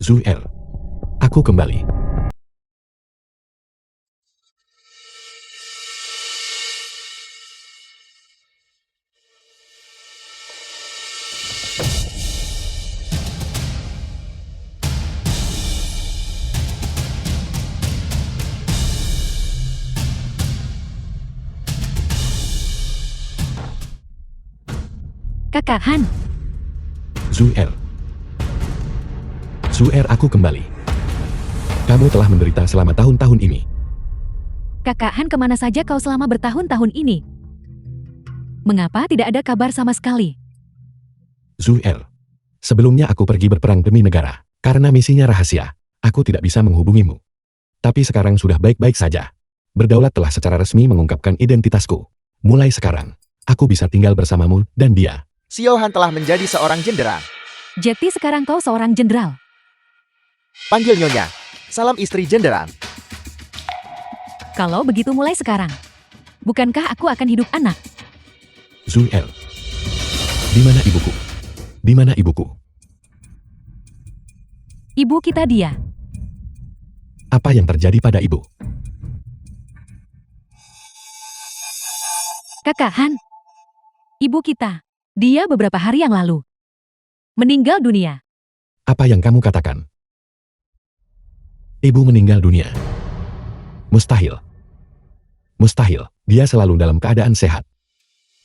Zuer, aku kembali. Kakak Han, Zuer. Zuer, aku kembali. Kamu telah menderita selama tahun-tahun ini. Kakak Han, kemana saja kau selama bertahun-tahun ini? Mengapa tidak ada kabar sama sekali? Zuer. Sebelumnya aku pergi berperang demi negara. Karena misinya rahasia, aku tidak bisa menghubungimu. Tapi sekarang sudah baik-baik saja. Berdaulat telah secara resmi mengungkapkan identitasku. Mulai sekarang, aku bisa tinggal bersamamu dan dia. Xiao Han telah menjadi seorang jenderal. Jadi sekarang kau seorang jenderal. Panggil Nyonya. Salam istri jenderal. Kalau begitu mulai sekarang. Bukankah aku akan hidup anak? Zuer. Di mana ibuku? Di mana ibuku? Ibu kita dia. Apa yang terjadi pada ibu? Kakak Han. Ibu kita. Dia beberapa hari yang lalu meninggal dunia. Apa yang kamu katakan? Ibu meninggal dunia. Mustahil. Mustahil, dia selalu dalam keadaan sehat.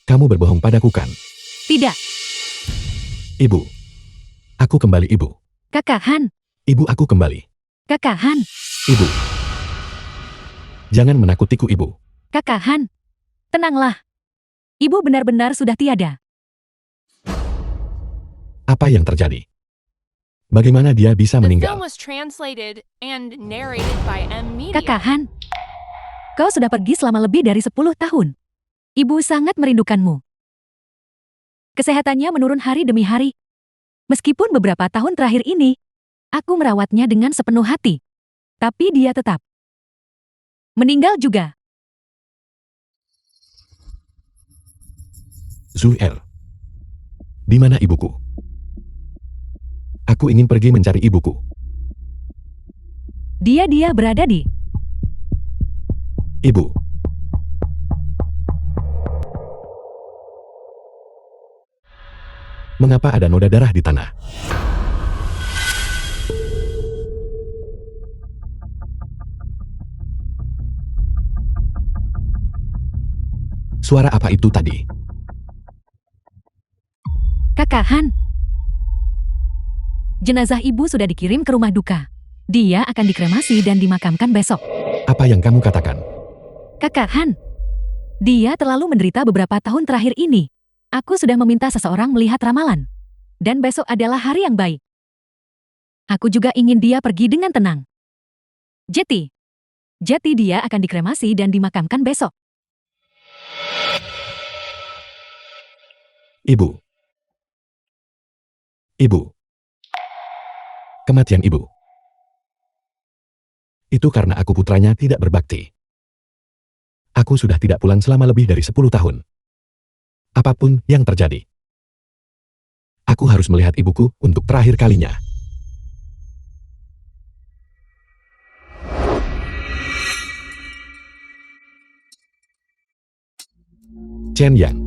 Kamu berbohong padaku kan? Tidak. Ibu. Aku kembali, ibu. Kakak Han. Ibu, aku kembali. Kakak Han. Ibu. Jangan menakutiku, ibu. Kakak Han. Tenanglah. Ibu benar-benar sudah tiada. Apa yang terjadi? Bagaimana dia bisa The film meninggal? was translated and narrated by M Media. Kakak Han. Kau sudah pergi selama lebih dari 10 tahun. Ibu sangat merindukanmu. Kesehatannya menurun hari demi hari. Meskipun beberapa tahun terakhir ini, aku merawatnya dengan sepenuh hati. Tapi dia tetap meninggal juga. Zuer. Di mana ibuku? Aku ingin pergi mencari ibuku. Dia berada di... Ibu. Mengapa ada noda darah di tanah? Suara apa itu tadi? Kakak Han. Jenazah ibu sudah dikirim ke rumah duka. Dia akan dikremasi dan dimakamkan besok. Apa yang kamu katakan? Kakak Han. Dia terlalu menderita beberapa tahun terakhir ini. Aku sudah meminta seseorang melihat ramalan. Dan besok adalah hari yang baik. Aku juga ingin dia pergi dengan tenang. Jadi dia akan dikremasi dan dimakamkan besok. Ibu. Ibu. Kematian ibu. Itu karena aku putranya tidak berbakti. Aku sudah tidak pulang selama lebih dari 10 tahun. Apapun yang terjadi. Aku harus melihat ibuku untuk terakhir kalinya. Chen Yang.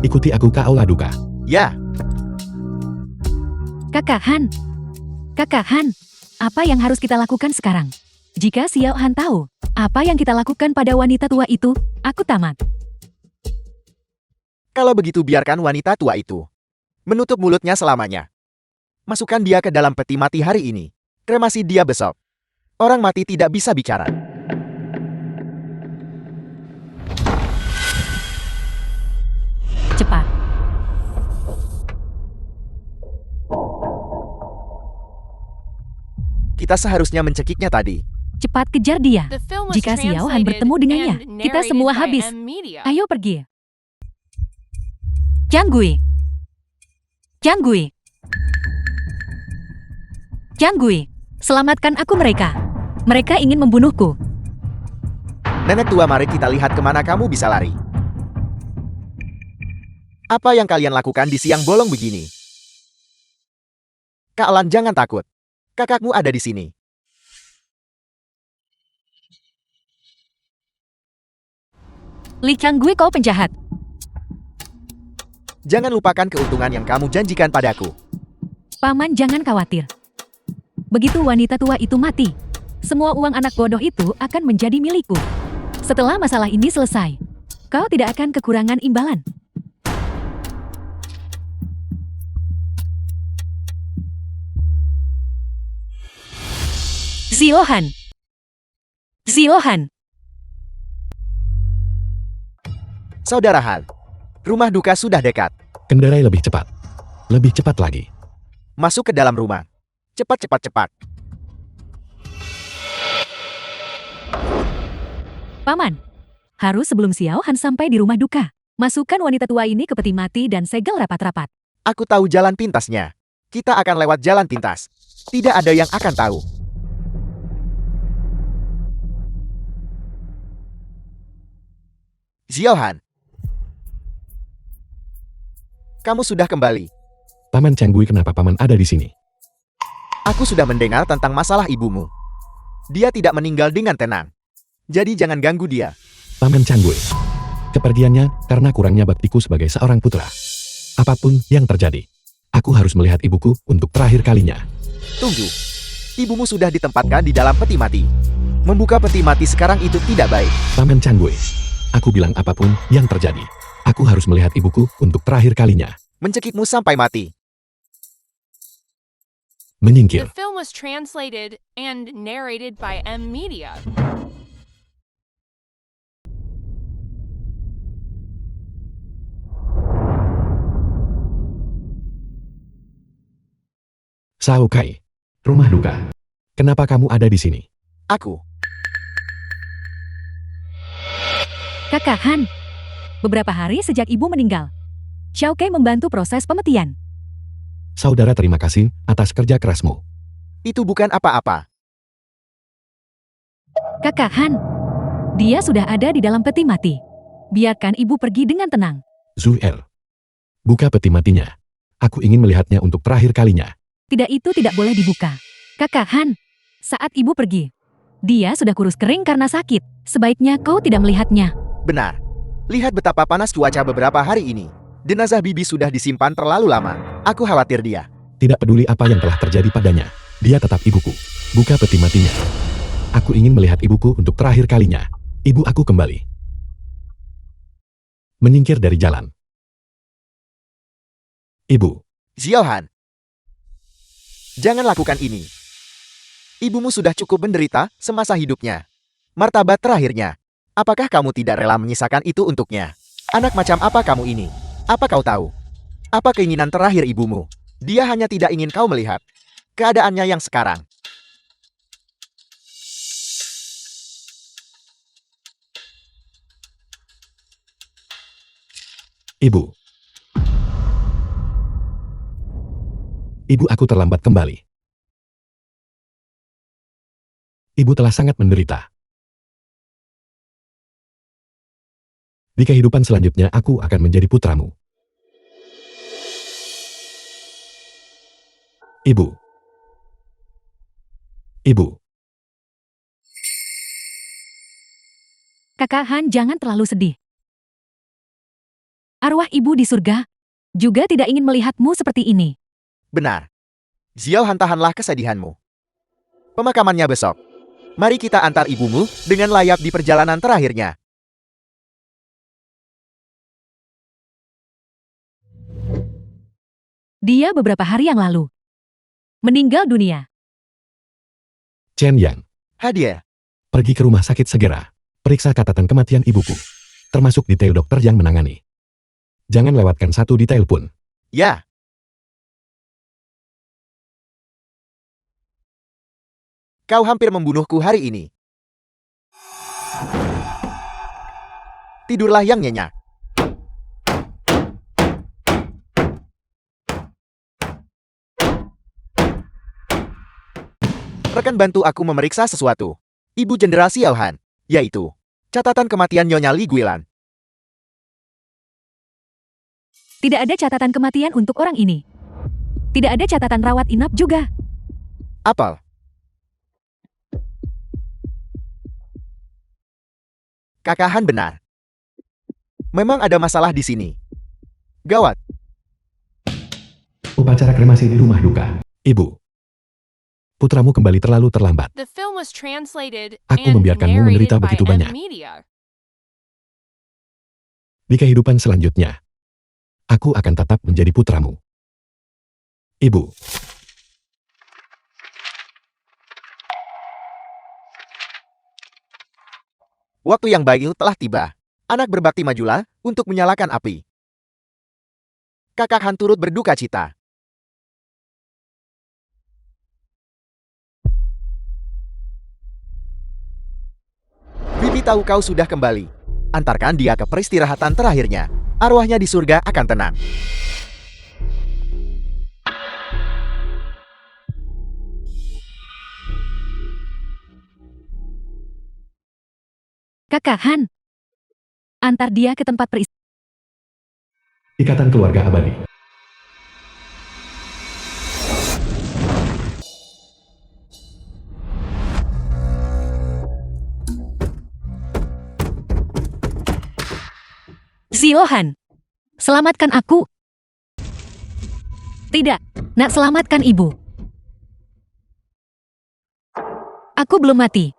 Ikuti aku ke aula duka. Ya, Kakak Han. Kakak Han. Apa yang harus kita lakukan sekarang? Jika Xiao Han tahu apa yang kita lakukan pada wanita tua itu, aku tamat. kalau begitu biarkan wanita tua itu menutup mulutnya selamanya. Masukkan dia ke dalam peti mati hari ini. Kremasi dia besok. Orang mati tidak bisa bicara. Cepat. Kita seharusnya mencekiknya tadi. Cepat kejar dia. The film was Jika Xiao Han translated bertemu dengannya, and kita narrated semua by habis. M Media. Ayo pergi. Jiang Gui. Jiang Gui. Jiang Gui. Selamatkan aku mereka. Mereka ingin membunuhku. Nenek tua, mari kita lihat kemana kamu bisa lari. Apa yang kalian lakukan di siang bolong begini? Kak Lan, jangan takut. Kakakmu ada di sini. Li Qianggui, kau penjahat. Jangan lupakan keuntungan yang kamu janjikan padaku. Paman, jangan khawatir. Begitu wanita tua itu mati, semua uang anak bodoh itu akan menjadi milikku. Setelah masalah ini selesai, kau tidak akan kekurangan imbalan. Ziohan. Ziohan. Saudara Han, rumah duka sudah dekat. Kendarai lebih cepat. Lebih cepat lagi. Masuk ke dalam rumah. Cepat, cepat, cepat. Paman, harus sebelum Xiao Han sampai di rumah duka. Masukkan wanita tua ini ke peti mati dan segel rapat-rapat. Aku tahu jalan pintasnya. Kita akan lewat jalan pintas. Tidak ada yang akan tahu. Ziohan, kamu sudah kembali. Paman Qianggui, kenapa paman ada di sini? Aku sudah mendengar tentang masalah ibumu. Dia tidak meninggal dengan tenang. Jadi jangan ganggu dia. Paman Qianggui, kepergiannya karena kurangnya baktiku sebagai seorang putra. Apapun yang terjadi, aku harus melihat ibuku untuk terakhir kalinya. Tunggu. Ibumu sudah ditempatkan di dalam peti mati. Membuka peti mati sekarang itu tidak baik. Paman Qianggui, aku bilang apapun yang terjadi, aku harus melihat ibuku untuk terakhir kalinya. Mencekikmu sampai mati. The Menyingkir. film was translated and narrated by M Media. Shao Kai, rumah duka. Kenapa kamu ada di sini? Aku. Kakak Han, beberapa hari sejak ibu meninggal, Xiao Kai membantu proses pemetian. Saudara, terima kasih atas kerja kerasmu. Itu bukan apa-apa. Kakak Han, dia sudah ada di dalam peti mati. Biarkan ibu pergi dengan tenang. Zuel, buka peti matinya. Aku ingin melihatnya untuk terakhir kalinya. Tidak, itu tidak boleh dibuka. Kakak Han, saat ibu pergi, dia sudah kurus kering karena sakit. Sebaiknya kau tidak melihatnya. Benar. Lihat betapa panas cuaca beberapa hari ini. Jenazah Bibi sudah disimpan terlalu lama. Aku khawatir dia. Tidak peduli apa yang telah terjadi padanya, dia tetap ibuku. Buka peti matinya. Aku ingin melihat ibuku untuk terakhir kalinya. Ibu aku kembali. Menyingkir dari jalan. Ibu, Ziohan, jangan lakukan ini. Ibumu sudah cukup menderita semasa hidupnya. Martabat terakhirnya. Apakah kamu tidak rela menyisakan itu untuknya? Anak macam apa kamu ini? Apa kau tahu? Apa keinginan terakhir ibumu? Dia hanya tidak ingin kau melihat keadaannya yang sekarang. ibu. Ibu aku terlambat kembali. Ibu telah sangat menderita. Di kehidupan selanjutnya aku akan menjadi putramu. Ibu. Ibu. Kakak Han, jangan terlalu sedih. Arwah ibu di surga juga tidak ingin melihatmu seperti ini. Benar. Ziohan, tahanlah kesedihanmu. Pemakamannya besok. Mari kita antar ibumu dengan layak di perjalanan terakhirnya. Dia beberapa hari yang lalu meninggal dunia. Chen Yang, Hadiah. pergi ke rumah sakit segera. Periksa catatan kematian ibuku. Termasuk detail dokter yang menangani. Jangan lewatkan satu detail pun. Ya. Kau hampir membunuhku hari ini. Tidurlah yang nyenyak. Rekan bantu aku memeriksa sesuatu. Ibu Jenderal Ziohan, yaitu catatan kematian Nyonya Li Guilan. Tidak ada catatan kematian untuk orang ini. Tidak ada catatan rawat inap juga. Apel. Kakak Han benar. Memang ada masalah di sini. Gawat. Upacara kremasi di rumah duka. Ibu. Putramu kembali terlalu terlambat. The film was translated Aku and membiarkanmu narrated menderita by begitu banyak. M-Media. Di kehidupan selanjutnya, aku akan tetap menjadi putramu. Ibu. Waktu yang baik telah tiba. Anak berbakti majulah untuk menyalakan api. Kakak Han turut berduka cita. Bibi tahu kau sudah kembali. Antarkan dia ke peristirahatan terakhirnya. Arwahnya di surga akan tenang. Kakak Han. Antar dia ke tempat Ikatan keluarga abadi. Xiaohan. Selamatkan aku. Tidak, nak selamatkan ibu. Aku belum mati.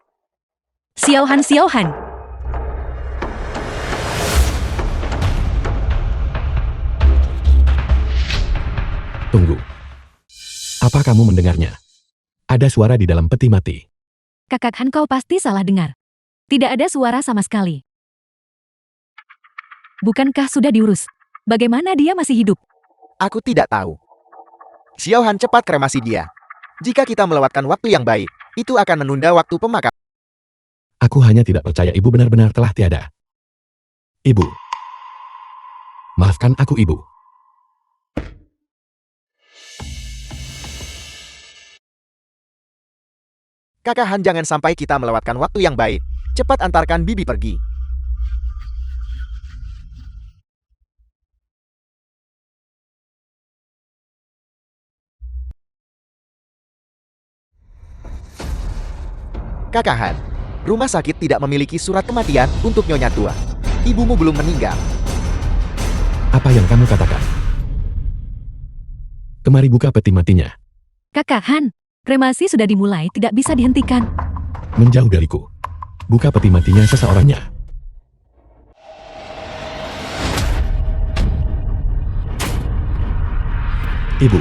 Xiaohan, Xiaohan. Tunggu. Apa kamu mendengarnya? Ada suara di dalam peti mati. Kakak Han, kau pasti salah dengar. Tidak ada suara sama sekali. Bukankah sudah diurus? Bagaimana dia masih hidup? Aku tidak tahu. Xiao Han, cepat kremasi dia. Jika kita melewatkan waktu yang baik, itu akan menunda waktu pemakaman. Aku hanya tidak percaya ibu benar-benar telah tiada. Ibu. Maafkan aku, ibu. Kakak Han, jangan sampai kita melewatkan waktu yang baik. Cepat antarkan Bibi pergi. Kakak Han, rumah sakit tidak memiliki surat kematian untuk Nyonya Tua. Ibumu belum meninggal. Apa yang kamu katakan? Kemari buka peti matinya. Kakak Han, kremasi sudah dimulai, tidak bisa dihentikan. Menjauh dariku. Buka peti matinya seseorangnya. Ibu.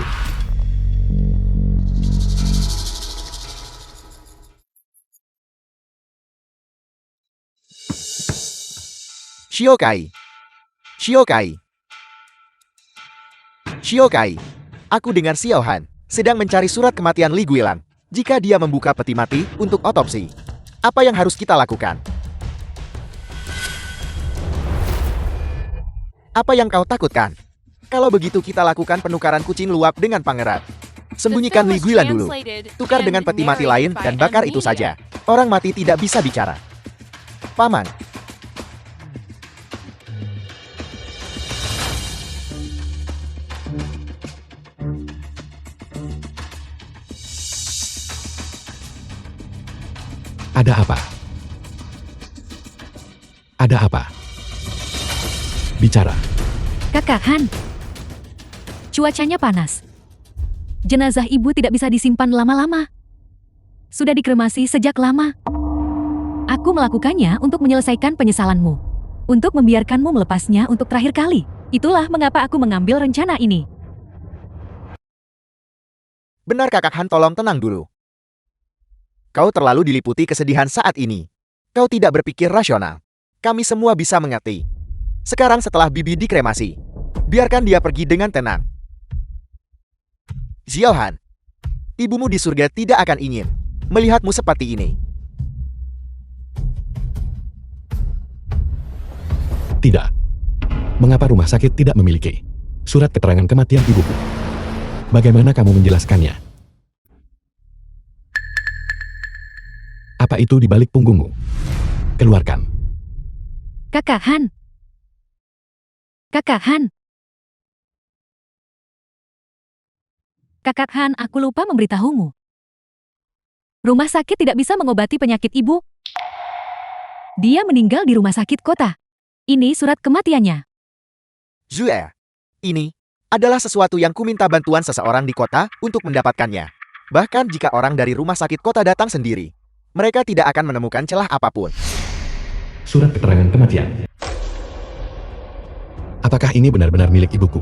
Shiokai. Shiokai. Shiokai. Aku dengar Xiao Han sedang mencari surat kematian Li Guilan. Jika dia membuka peti mati untuk otopsi, apa yang harus kita lakukan? Apa yang kau takutkan? Kalau begitu kita lakukan penukaran kucing luwak dengan pangeran. Sembunyikan Li Guilan dulu. Tukar dengan peti mati lain dan bakar itu saja. Orang mati tidak bisa bicara. Paman. Ada apa? Ada apa? Bicara. Kakak Han. Cuacanya panas. Jenazah ibu tidak bisa disimpan lama-lama. Sudah dikremasi sejak lama. Aku melakukannya untuk menyelesaikan penyesalanmu. Untuk membiarkanmu melepasnya untuk terakhir kali. Itulah mengapa aku mengambil rencana ini. Benar Kakak Han, tolong tenang dulu. Kau terlalu diliputi kesedihan saat ini. Kau tidak berpikir rasional. Kami semua bisa mengerti. Sekarang setelah Bibi dikremasi, biarkan dia pergi dengan tenang. Xiao Han, ibumu di surga tidak akan ingin melihatmu seperti ini. Tidak. Mengapa rumah sakit tidak memiliki surat keterangan kematian ibuku? Bagaimana kamu menjelaskannya? Apa itu di balik punggungmu? Keluarkan. Kakak Han. Kakak Han. Kakak Han, aku lupa memberitahumu. Rumah sakit tidak bisa mengobati penyakit ibu. Dia meninggal di rumah sakit kota. Ini surat kematiannya. Zue, ini adalah sesuatu yang kuminta bantuan seseorang di kota untuk mendapatkannya. Bahkan jika orang dari rumah sakit kota datang sendiri, mereka tidak akan menemukan celah apapun. Surat keterangan kematian. Apakah ini benar-benar milik ibuku?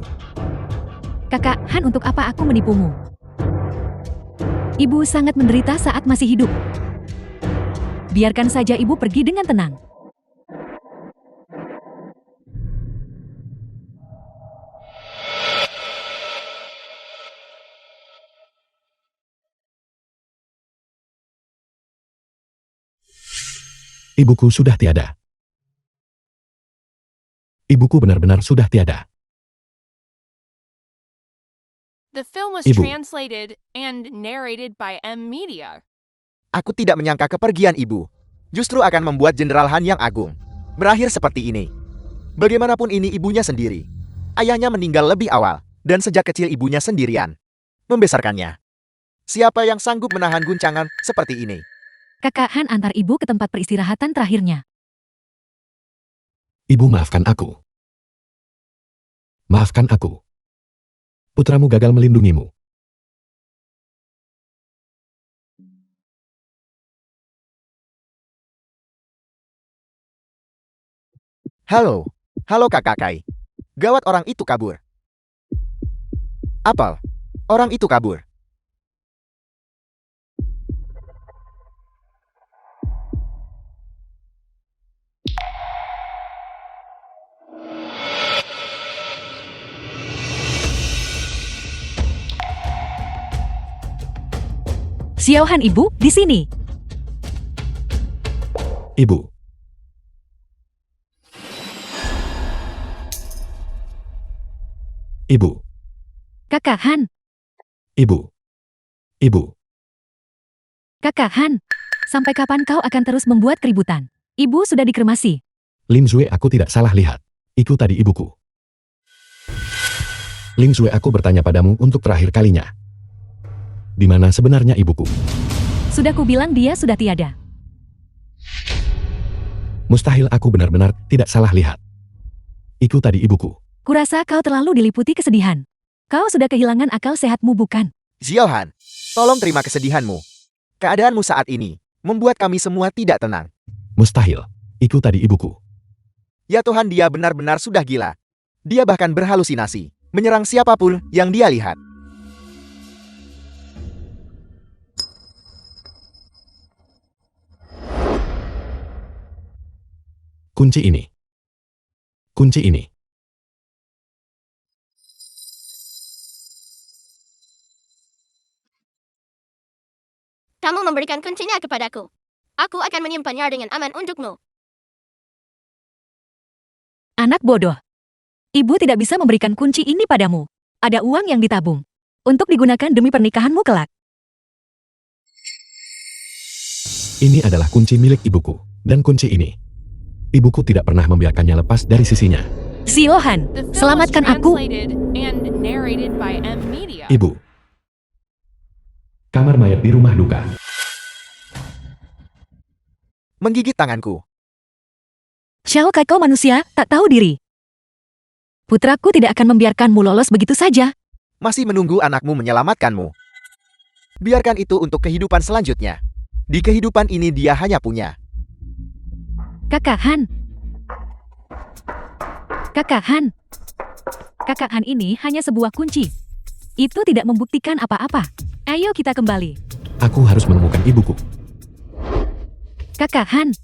Kakak Han, untuk apa aku menipumu? Ibu sangat menderita saat masih hidup. Biarkan saja ibu pergi dengan tenang. Ibuku sudah tiada. Ibuku benar-benar sudah tiada. The film was Ibu. translated and narrated by M Media. Aku tidak menyangka kepergian ibu justru akan membuat Jenderal Han yang agung berakhir seperti ini. Bagaimanapun ini ibunya sendiri. Ayahnya meninggal lebih awal, dan sejak kecil ibunya sendirian membesarkannya. Siapa yang sanggup menahan guncangan seperti ini? Kakak Han antar ibu ke tempat peristirahatan terakhirnya. Ibu, maafkan aku. Maafkan aku. Putramu gagal melindungimu. Halo, halo kakak Kai. Gawat, orang itu kabur. Apel, orang itu kabur. Xiao Han, ibu, di sini. Ibu. Ibu. Kakak Han, Ibu. Ibu. Kakak Han. Sampai kapan kau akan terus membuat keributan? Ibu sudah dikremasi. Ling Zue, aku tidak salah lihat. Itu tadi ibuku. Ling Zue, aku bertanya padamu untuk terakhir kalinya. Di mana sebenarnya ibuku? Sudah kubilang dia sudah tiada. Mustahil, aku benar-benar tidak salah lihat. Itu tadi ibuku. Kurasa kau terlalu diliputi kesedihan. Kau sudah kehilangan akal sehatmu, bukan? Xiao Han, tolong terima kesedihanmu. Keadaanmu saat ini membuat kami semua tidak tenang. Mustahil. Itu tadi ibuku. Ya Tuhan, dia benar-benar sudah gila. Dia bahkan berhalusinasi, menyerang siapapun yang dia lihat. Kunci ini. Kunci ini. Kamu memberikan kuncinya kepadaku. Aku akan menyimpannya dengan aman untukmu. Anak bodoh. Ibu tidak bisa memberikan kunci ini padamu. Ada uang yang ditabung untuk digunakan demi pernikahanmu kelak. Ini adalah kunci milik ibuku. Dan kunci ini. Ibuku tidak pernah membiarkannya lepas dari sisinya. Xiao Han, The film was selamatkan aku. translated and narrated by M Media. Ibu. Kamar mayat di rumah duka. Menggigit tanganku. Xiao Kai, kau manusia, tak tahu diri. Putraku tidak akan membiarkanmu lolos begitu saja. Masih menunggu anakmu menyelamatkanmu. Biarkan itu untuk kehidupan selanjutnya. Di kehidupan ini dia hanya punya. Kakak Han. Kakak Han. Kakak Han ini hanya sebuah kunci. Itu tidak membuktikan apa-apa. Ayo kita kembali. Aku harus menemukan ibuku. Kakak Han.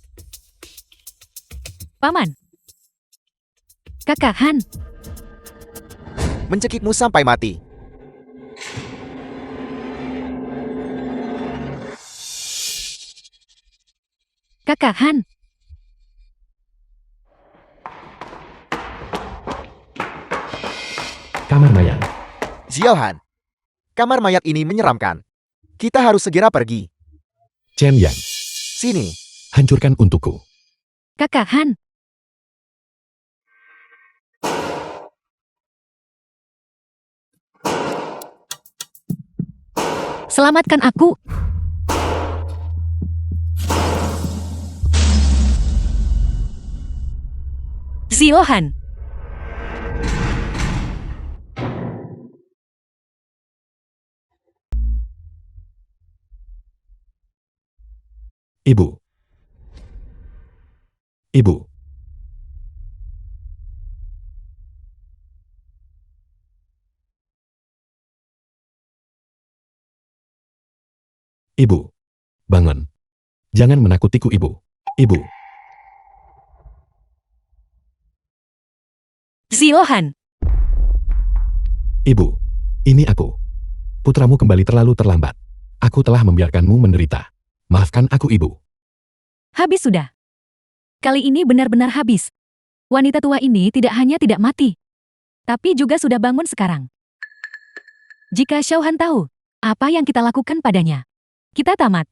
Paman. Kakak Han. Mencekikmu sampai mati. Kakak Han. Kamar mayat. Xiao Han, kamar mayat ini menyeramkan. Kita harus segera pergi. Chen Yang. Sini. Hancurkan untukku. Kakak Han. Selamatkan aku. Ziohan, Ibu. Ibu. Ibu. Bangun. Jangan menakutiku, Ibu. Ibu. Ziohan, Ibu. Ini aku. Putramu kembali terlalu terlambat. Aku telah membiarkanmu menderita. Maafkan aku, Ibu. habis sudah. Kali ini benar-benar habis. Wanita tua ini tidak hanya tidak mati, tapi juga sudah bangun sekarang. Jika Xiaohan tahu apa yang kita lakukan padanya, kita tamat.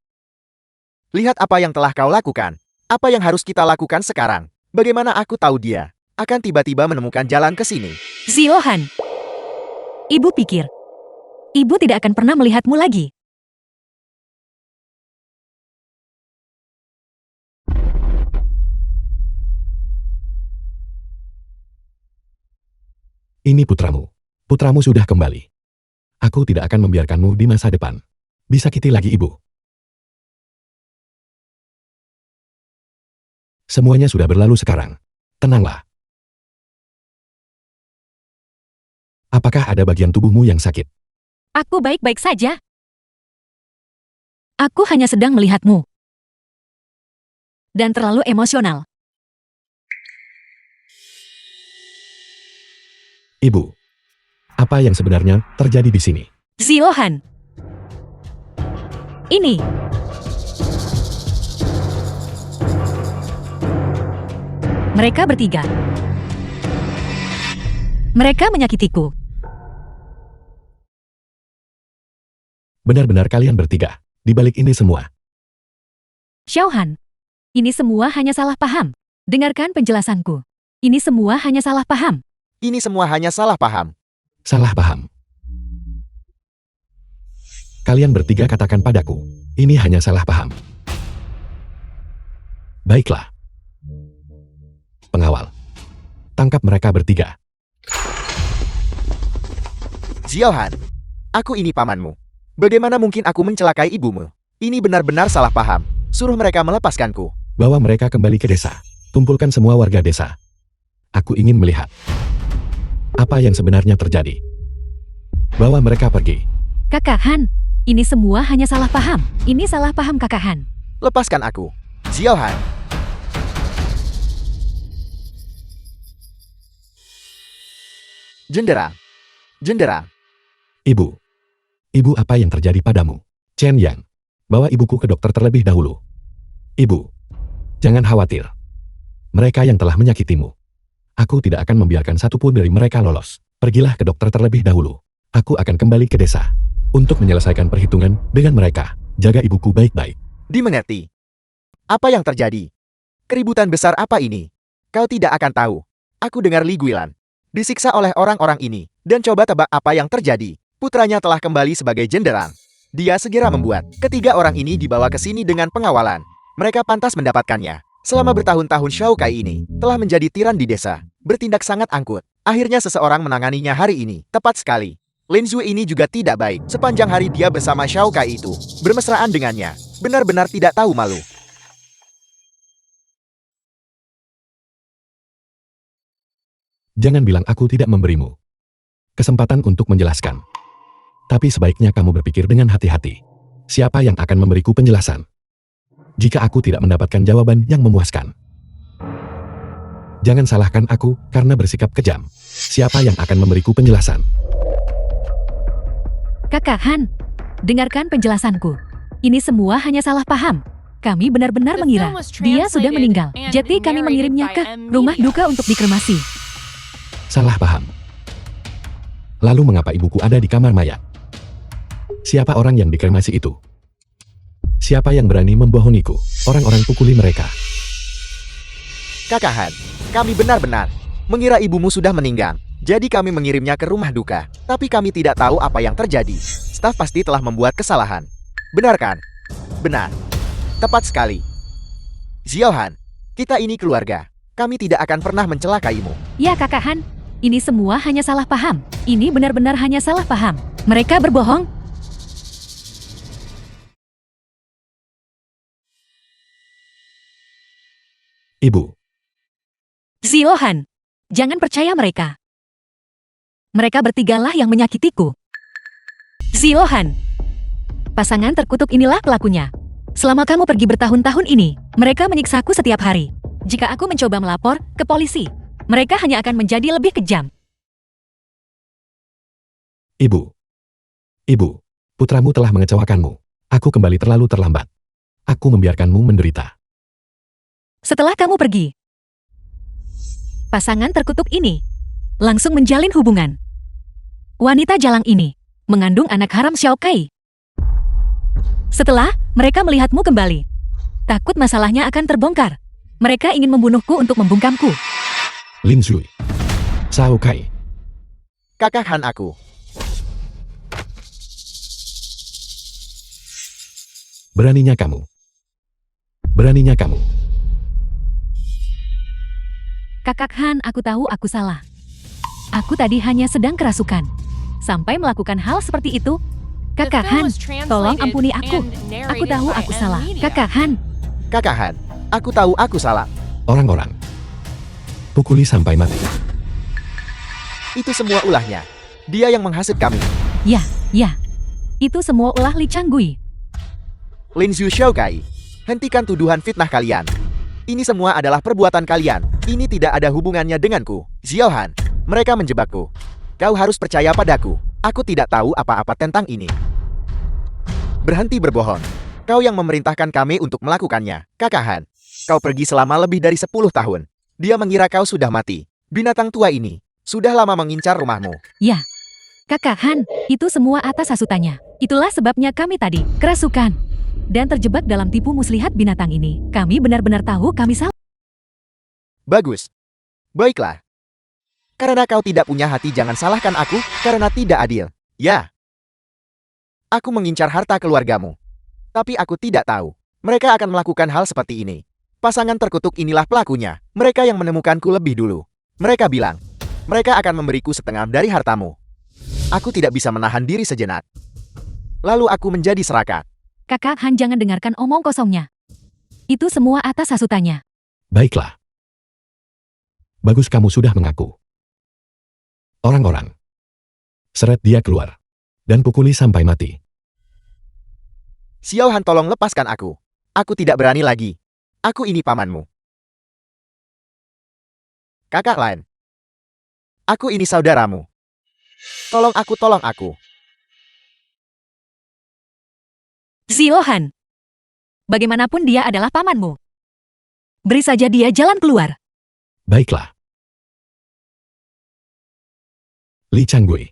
Lihat apa yang telah kau lakukan. Apa yang harus kita lakukan sekarang? Bagaimana aku tahu dia akan tiba-tiba menemukan jalan ke sini? Ziohan, ibu pikir, ibu tidak akan pernah melihatmu lagi. Ini putramu. Putramu sudah kembali. Aku tidak akan membiarkanmu di masa depan. Disakiti lagi, Ibu. Semuanya sudah berlalu sekarang. Tenanglah. Apakah ada bagian tubuhmu yang sakit? Aku baik-baik saja. Aku hanya sedang melihatmu. Dan terlalu emosional. Ibu. Apa yang sebenarnya terjadi di sini? Ziohan. Ini. Mereka bertiga. Mereka menyakitiku. Benar-benar kalian bertiga. Di balik ini semua. Xiaohan. Ini semua hanya salah paham. Dengarkan penjelasanku. Ini semua hanya salah paham. Ini semua hanya salah paham. Salah paham. Kalian bertiga katakan padaku. Ini hanya salah paham. Baiklah. Pengawal. Tangkap mereka bertiga. Ziohan, aku ini pamanmu. Bagaimana mungkin aku mencelakai ibumu? Ini benar-benar salah paham. Suruh mereka melepaskanku. Bawa mereka kembali ke desa. Kumpulkan semua warga desa. Aku ingin melihat apa yang sebenarnya terjadi. Bawa mereka pergi. Kakak Han, ini semua hanya salah paham. Ini salah paham Kakak Han. Lepaskan aku. Ziohan. Jenderang. Jenderang. Ibu. Ibu, apa yang terjadi padamu? Chen Yang. Bawa ibuku ke dokter terlebih dahulu. Ibu. Jangan khawatir. Mereka yang telah menyakitimu. Aku tidak akan membiarkan satupun dari mereka lolos. Pergilah ke dokter terlebih dahulu. Aku akan kembali ke desa. Untuk menyelesaikan perhitungan dengan mereka. Jaga ibuku baik-baik. Dimengerti. Apa yang terjadi? Keributan besar apa ini? Kau tidak akan tahu. Aku dengar Li Guilan disiksa oleh orang-orang ini. Dan coba tebak apa yang terjadi. Putranya telah kembali sebagai jenderang. Dia segera membuat ketiga orang ini dibawa ke sini dengan pengawalan. Mereka pantas mendapatkannya. Selama bertahun-tahun Shao Kai ini telah menjadi tiran di desa. Bertindak sangat angkut. Akhirnya seseorang menanganinya hari ini. Tepat sekali. Lin Zui ini juga tidak baik. Sepanjang hari dia bersama Shao Kai itu. Bermesraan dengannya. Benar-benar tidak tahu malu. Jangan bilang aku tidak memberimu kesempatan untuk menjelaskan. Tapi sebaiknya kamu berpikir dengan hati-hati. Siapa yang akan memberiku penjelasan? Jika aku tidak mendapatkan jawaban yang memuaskan. Jangan salahkan aku karena bersikap kejam. Siapa yang akan memberiku penjelasan? Kakak Han, dengarkan penjelasanku. Ini semua hanya salah paham. Kami benar-benar mengira dia sudah meninggal. Jadi kami mengirimnya ke rumah duka untuk dikremasi. Salah paham. Lalu mengapa ibuku ada di kamar mayat? Siapa orang yang dikremasi itu? Siapa yang berani membohongiku? Orang-orang pukuli mereka. Kakak Han, kami benar-benar mengira ibumu sudah meninggal. Jadi kami mengirimnya ke rumah duka. Tapi kami tidak tahu apa yang terjadi. Staf pasti telah membuat kesalahan. Benar kan? Benar. Tepat sekali. Ziohan, kita ini keluarga. Kami tidak akan pernah mencelakaimu. Ya Kakak Han, ini semua hanya salah paham. Ini benar-benar hanya salah paham. Mereka berbohong. Ibu, Ziohan, jangan percaya mereka. Mereka bertigalah yang menyakitiku. Ziohan, pasangan terkutuk inilah pelakunya. Selama kamu pergi bertahun-tahun ini, mereka menyiksaku setiap hari. Jika aku mencoba melapor ke polisi, mereka hanya akan menjadi lebih kejam. Ibu. Ibu, putramu telah mengecewakanmu. Aku kembali terlalu terlambat. Aku membiarkanmu menderita. Setelah kamu pergi, pasangan terkutuk ini langsung menjalin hubungan. Wanita jalang ini mengandung anak haram Xiao Kai. Setelah mereka melihatmu kembali, takut masalahnya akan terbongkar. Mereka ingin membunuhku untuk membungkamku. Lin Zui. Sao Kai. Kakak Han aku. Beraninya kamu. Beraninya kamu. Kakak Han, aku tahu aku salah. Aku tadi hanya sedang kerasukan. Sampai melakukan hal seperti itu. Kakak Han, tolong ampuni aku. Aku tahu aku salah. Kakak Han, Kakak Han, aku tahu aku salah. Orang-orang. Pukuli sampai mati. Itu semua ulahnya. Dia yang menghasut kami. ya. Itu semua ulah Li Changgui. Lin Zhu Xiaokai, hentikan tuduhan fitnah kalian. Ini semua adalah perbuatan kalian. Ini tidak ada hubungannya denganku. Ziohan, mereka menjebakku. Kau harus percaya padaku. Aku tidak tahu apa-apa tentang ini. Berhenti berbohong. Kau yang memerintahkan kami untuk melakukannya. Kakak Han, kau pergi selama lebih dari 10 tahun. Dia mengira kau sudah mati. Binatang tua ini sudah lama mengincar rumahmu. Ya, Kakak Han, itu semua atas hasutannya. Itulah sebabnya kami tadi kerasukan dan terjebak dalam tipu muslihat binatang ini. Kami benar-benar tahu kami salah. Bagus. Baiklah. Karena kau tidak punya hati, jangan salahkan aku karena tidak adil. Ya. Aku mengincar harta keluargamu. Tapi aku tidak tahu. Mereka akan melakukan hal seperti ini. Pasangan terkutuk inilah pelakunya. Mereka yang menemukanku lebih dulu. Mereka bilang, mereka akan memberiku setengah dari hartamu. Aku tidak bisa menahan diri sejenak. Lalu aku menjadi serakah. Kakak Han, jangan dengarkan omong kosongnya. Itu semua atas hasutannya. Baiklah. Bagus kamu sudah mengaku. Orang-orang. Seret dia keluar. Dan pukuli sampai mati. Xiao Han, tolong lepaskan aku. Aku tidak berani lagi. Aku ini pamanmu. Kakak Lan. Aku ini saudaramu. Tolong aku. Ziohan, bagaimanapun dia adalah pamanmu. Beri saja dia jalan keluar. Baiklah. Li Changgui.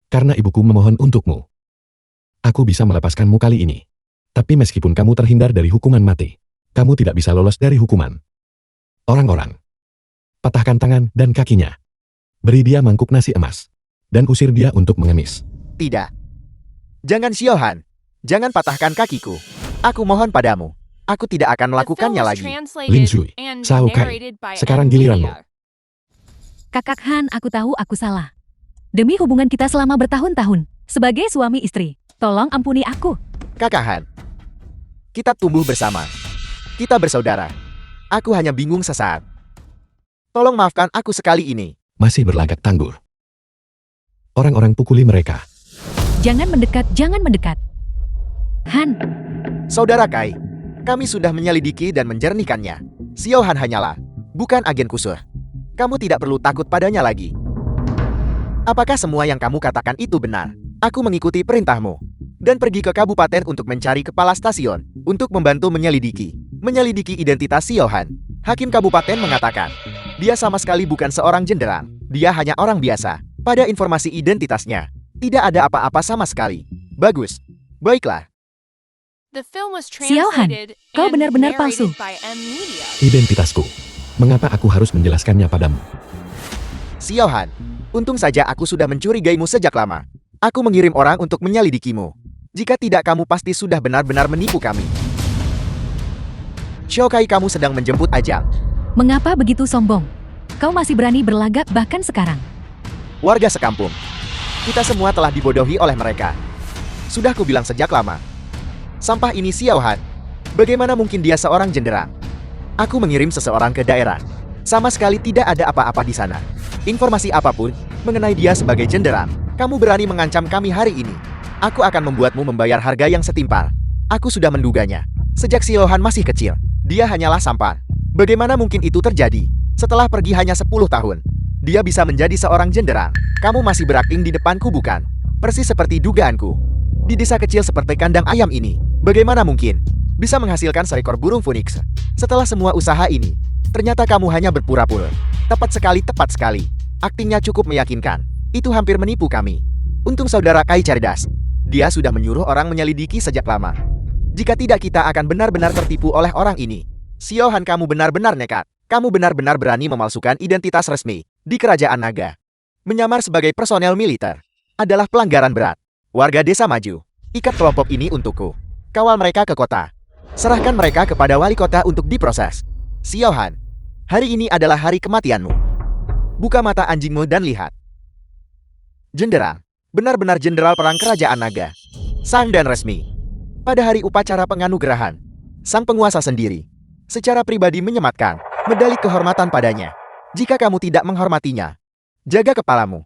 Karena ibuku memohon untukmu. Aku bisa melepaskanmu kali ini. Tapi meskipun kamu terhindar dari hukuman mati, kamu tidak bisa lolos dari hukuman. Orang-orang. Patahkan tangan dan kakinya. Beri dia mangkuk nasi emas. Dan usir dia untuk mengemis. Tidak. Jangan Xiao Han. Jangan patahkan kakiku. Aku mohon padamu. Aku tidak akan melakukannya lagi. Lin Zui, Sao Kai, sekarang giliranmu. Kakak Han, aku tahu aku salah. Demi hubungan kita selama bertahun-tahun, sebagai suami istri, tolong ampuni aku. Kakak Han. Kita tumbuh bersama. Kita bersaudara. Aku hanya bingung sesaat. Tolong maafkan aku sekali ini. Masih berlagak tangguh. Orang-orang pukuli mereka. Jangan mendekat, jangan mendekat. Han, Saudara Kai, kami sudah menyelidiki dan menjernihkannya. Xiao Han hanyalah bukan agen kusur. Kamu tidak perlu takut padanya lagi. Apakah semua yang kamu katakan itu benar? Aku mengikuti perintahmu dan pergi ke kabupaten untuk mencari kepala stasiun untuk membantu menyelidiki identitas Xiao Han. Hakim kabupaten mengatakan, dia sama sekali bukan seorang jenderal. Dia hanya orang biasa. Pada informasi identitasnya, tidak ada apa-apa sama sekali. Bagus. Baiklah. Xiao Han, kau benar-benar palsu. Identitasku. Mengapa aku harus menjelaskannya padamu? Xiao Han, untung saja aku sudah mencurigaimu sejak lama. Aku mengirim orang untuk menyelidikimu. Jika tidak, kamu pasti sudah benar-benar menipu kami. Xiao Kai, kamu sedang menjemput ajal. Mengapa begitu sombong? Kau masih berani berlagak bahkan sekarang. Warga sekampung. Kita semua telah dibodohi oleh mereka. Sudah kubilang sejak lama. Sampah ini Xiao Han. Bagaimana mungkin dia seorang jenderang? Aku mengirim seseorang ke daerah. Sama sekali tidak ada apa-apa di sana. Informasi apapun mengenai dia sebagai jenderang. Kamu berani mengancam kami hari ini. Aku akan membuatmu membayar harga yang setimpal. Aku sudah menduganya. Sejak Xiao Han masih kecil, dia hanyalah sampan. Bagaimana mungkin itu terjadi? Setelah pergi hanya 10 tahun, dia bisa menjadi seorang jenderang. Kamu masih berakting di depanku bukan? Persis seperti dugaanku. Di desa kecil seperti kandang ayam ini, bagaimana mungkin bisa menghasilkan seekor burung phoenix? Setelah semua usaha ini, ternyata kamu hanya berpura-pura. Tepat sekali. Aktingnya cukup meyakinkan. Itu hampir menipu kami. Untung saudara Kai cerdas. Dia sudah menyuruh orang menyelidiki sejak lama. Jika tidak kita akan benar-benar tertipu oleh orang ini. Xiao Han, kamu benar-benar nekat. Kamu benar-benar berani memalsukan identitas resmi di Kerajaan Naga. Menyamar sebagai personel militer adalah pelanggaran berat. Warga desa maju. Ikat kelompok ini untukku. Kawal mereka ke kota. Serahkan mereka kepada wali kota untuk diproses. Xiao Han, hari ini adalah hari kematianmu. Buka mata anjingmu dan lihat. Jenderang, benar-benar jenderal perang Kerajaan Naga. Sang dan resmi. Pada hari upacara penganugerahan, sang penguasa sendiri secara pribadi menyematkan medali kehormatan padanya. Jika kamu tidak menghormatinya, jaga kepalamu.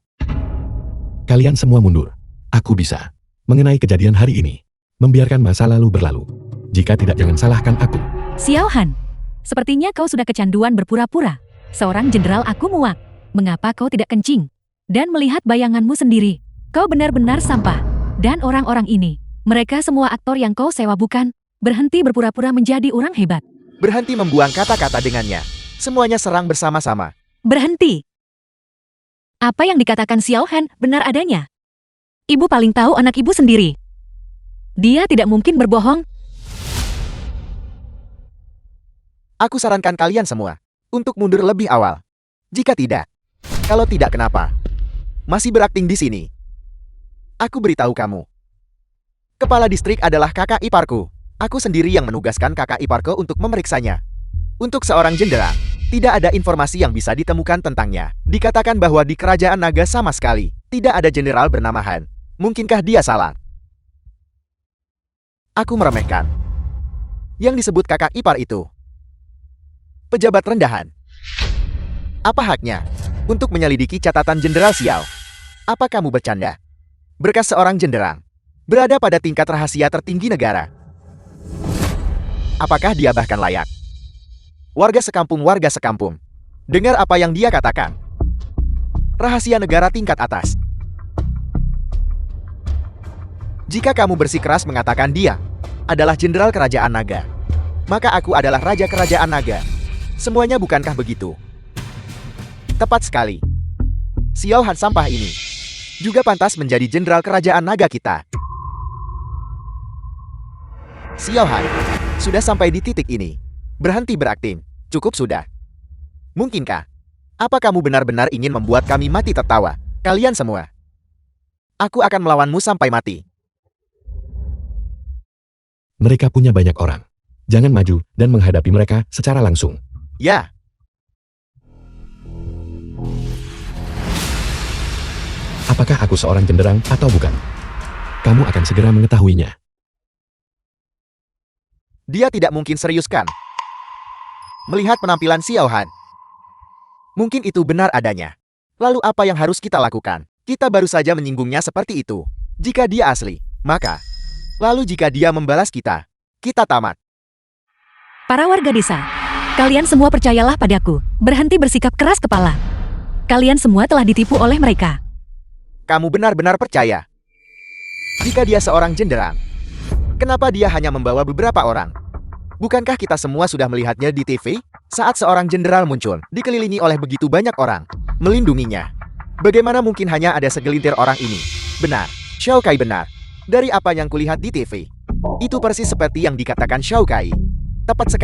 Kalian semua mundur. Aku bisa. Mengenai kejadian hari ini, membiarkan masa lalu berlalu. Jika tidak, jangan salahkan aku. Xiao Han, sepertinya kau sudah kecanduan berpura-pura. Seorang jenderal aku muak. Mengapa kau tidak kencing? Dan melihat bayanganmu sendiri. Kau benar-benar sampah. Dan orang-orang ini, mereka semua aktor yang kau sewa bukan? Berhenti berpura-pura menjadi orang hebat. Berhenti membuang kata-kata dengannya. Semuanya serang bersama-sama. Berhenti. Apa yang dikatakan Xiao Han benar adanya. Ibu paling tahu anak ibu sendiri. Dia tidak mungkin berbohong. Aku sarankan kalian semua untuk mundur lebih awal. Jika tidak, kalau tidak kenapa? Masih berakting di sini. Aku beritahu kamu. Kepala distrik adalah kakak iparku. Aku sendiri yang menugaskan kakak iparku untuk memeriksanya. Untuk seorang jenderal, tidak ada informasi yang bisa ditemukan tentangnya. Dikatakan bahwa di Kerajaan Naga sama sekali tidak ada jenderal bernama Han. Mungkinkah dia salah? Aku meremehkan. Yang disebut kakak ipar itu pejabat rendahan. Apa haknya untuk menyelidiki catatan Jenderal Xiao? Apa kamu bercanda? Berkas seorang jenderang berada pada tingkat rahasia tertinggi negara. Apakah dia bahkan layak? Warga sekampung. Dengar apa yang dia katakan. Rahasia negara tingkat atas. Jika kamu bersikeras mengatakan dia adalah jenderal Kerajaan Naga, maka aku adalah Raja Kerajaan Naga. Semuanya bukankah begitu? Tepat sekali. Xiao Han sampah ini juga pantas menjadi jenderal Kerajaan Naga kita. Xiao Han, sudah sampai di titik ini. Berhenti berakting. Cukup sudah. Mungkinkah? Apa kamu benar-benar ingin membuat kami mati tertawa? Kalian semua. Aku akan melawanmu sampai mati. Mereka punya banyak orang. Jangan maju dan menghadapi mereka secara langsung. Ya. Apakah aku seorang jenderang atau bukan? Kamu akan segera mengetahuinya. Dia tidak mungkin serius kan? Melihat penampilan Xiao Han, mungkin itu benar adanya. Lalu apa yang harus kita lakukan? Kita baru saja menyinggungnya seperti itu. Jika dia asli, maka... Lalu jika dia membalas kita tamat. Para warga desa, kalian semua percayalah padaku. Berhenti bersikap keras kepala. Kalian semua telah ditipu oleh mereka. Kamu benar-benar percaya? Jika dia seorang jenderang, kenapa dia hanya membawa beberapa orang? Bukankah kita semua sudah melihatnya di TV? Saat seorang jenderal muncul, dikelilingi oleh begitu banyak orang, melindunginya. Bagaimana mungkin hanya ada segelintir orang ini? Benar, Xiao Kai benar. Dari apa yang kulihat di TV, itu persis seperti yang dikatakan Xiao Kai. Tepat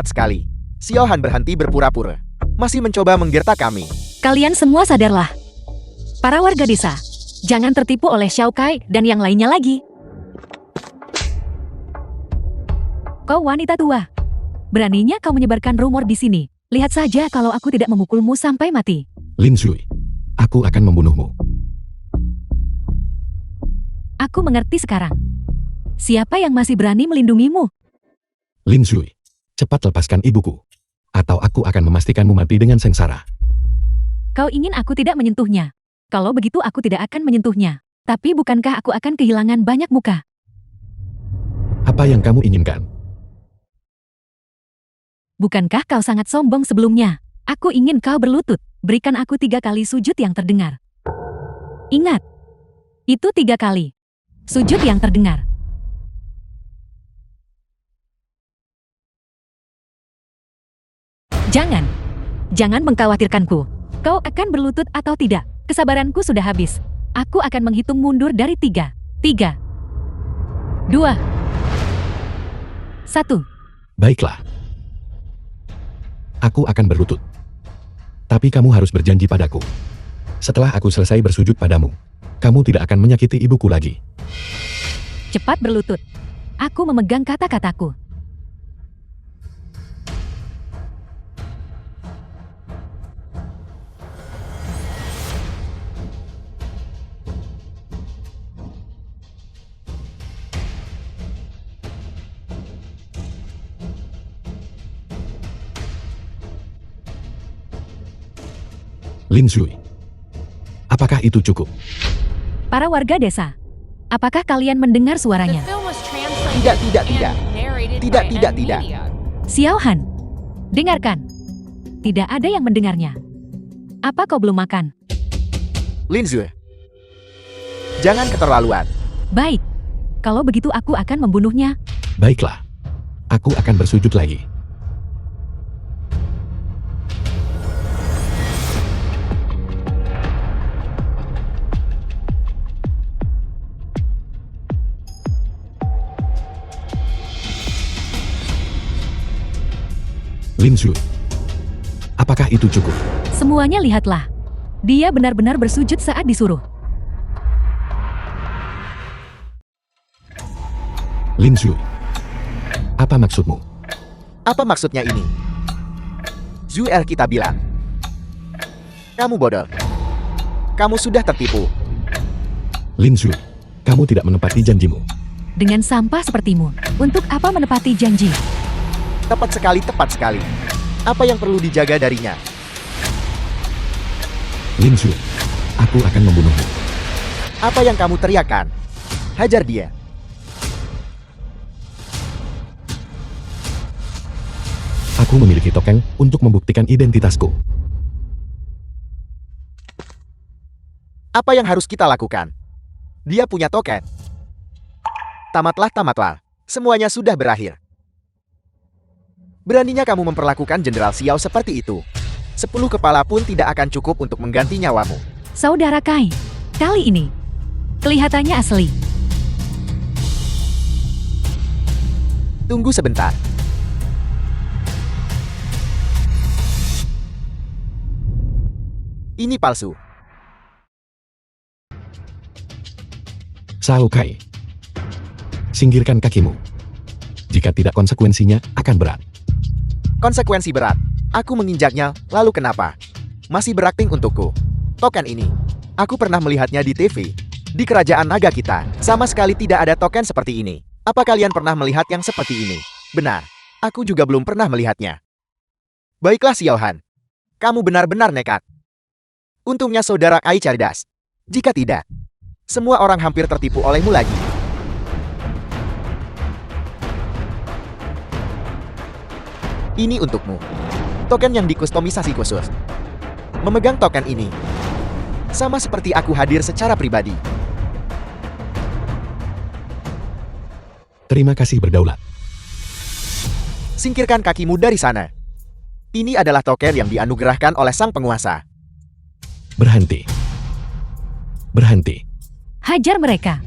sekali. Xiao Han berhenti berpura-pura. Masih mencoba menggerta kami. Kalian semua sadarlah. Para warga desa, jangan tertipu oleh Xiao Kai dan yang lainnya lagi. Kau wanita tua. Beraninya kau menyebarkan rumor di sini. Lihat saja kalau aku tidak memukulmu sampai mati. Lin Zui, aku akan membunuhmu. Aku mengerti sekarang. Siapa yang masih berani melindungimu? Lin Zui, cepat lepaskan ibuku. Atau aku akan memastikanmu mati dengan sengsara. Kau ingin aku tidak menyentuhnya? Kalau begitu aku tidak akan menyentuhnya. Tapi bukankah aku akan kehilangan banyak muka? Apa yang kamu inginkan? Bukankah kau sangat sombong sebelumnya? Aku ingin kau berlutut. Berikan aku 3 kali sujud yang terdengar. Ingat, itu 3 kali sujud yang terdengar. Jangan mengkhawatirkanku. Kau akan berlutut atau tidak? Kesabaranku sudah habis. Aku akan menghitung mundur dari 3. 3, 2, 1. Baiklah. Aku akan berlutut. Tapi kamu harus berjanji padaku. Setelah aku selesai bersujud padamu, kamu tidak akan menyakiti ibuku lagi. Cepat berlutut. Aku memegang kata-kataku. Lin Zui, apakah itu cukup? Para warga desa, apakah kalian mendengar The suaranya? film was translated Tidak, tidak, and tidak. narrated Tidak, by tidak, M tidak. Media. Xiao Han, dengarkan. Tidak ada yang mendengarnya. Apa kau belum makan? Lin Zui, jangan keterlaluan. Baik. Kalau begitu aku akan membunuhnya. Baiklah. Aku akan bersujud lagi. Lin Zui, apakah itu cukup? Semuanya lihatlah. Dia benar-benar bersujud saat disuruh. Lin Zui, apa maksudmu? Apa maksudnya ini? Zuer kita bilang. Kamu bodoh. Kamu sudah tertipu. Lin Zui, kamu tidak menepati janjimu. Dengan sampah sepertimu, untuk apa menepati janji? Tepat sekali, tepat sekali. Apa yang perlu dijaga darinya? Lin Zui, aku akan membunuhmu. Apa yang kamu teriakkan? Hajar dia. Aku memiliki tokeng untuk membuktikan identitasku. Apa yang harus kita lakukan? Dia punya token. Tamatlah, tamatlah. Semuanya sudah berakhir. Beraninya kamu memperlakukan Jenderal Xiao seperti itu. 10 kepala pun tidak akan cukup untuk mengganti nyawamu. Saudara Kai, kali ini kelihatannya asli. Tunggu sebentar. Ini palsu. Sao Kai, singgirkan kakimu. Jika tidak konsekuensinya akan berat. Konsekuensi berat. Aku menginjaknya, lalu kenapa? Masih berakting untukku. Token ini, aku pernah melihatnya di TV. Di kerajaan naga kita, sama sekali tidak ada token seperti ini. Apa kalian pernah melihat yang seperti ini? Benar, aku juga belum pernah melihatnya. Baiklah Xiao Han, kamu benar-benar nekat. Untungnya saudara Kai cerdas. Jika tidak, semua orang hampir tertipu olehmu lagi. Ini untukmu. Token yang dikustomisasi khusus. Memegang token ini, sama seperti aku hadir secara pribadi. Terima kasih berdaulat. Singkirkan kakimu dari sana. Ini adalah token yang dianugerahkan oleh sang penguasa. Berhenti. Berhenti. Hajar mereka.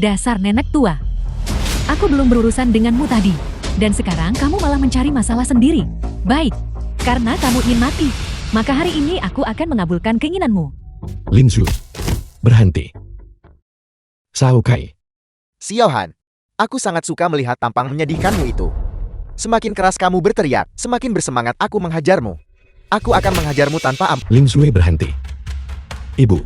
Dasar nenek tua. Aku belum berurusan denganmu tadi. Dan sekarang kamu malah mencari masalah sendiri. Baik, karena kamu ingin mati, maka hari ini aku akan mengabulkan keinginanmu. Lin Zhu. Berhenti. Shao Kai. Xiao Han, aku sangat suka melihat tampang menyedihkanmu itu. Semakin keras kamu berteriak, semakin bersemangat aku menghajarmu. Aku akan menghajarmu tanpa ampun. Lin Zhu berhenti. Ibu.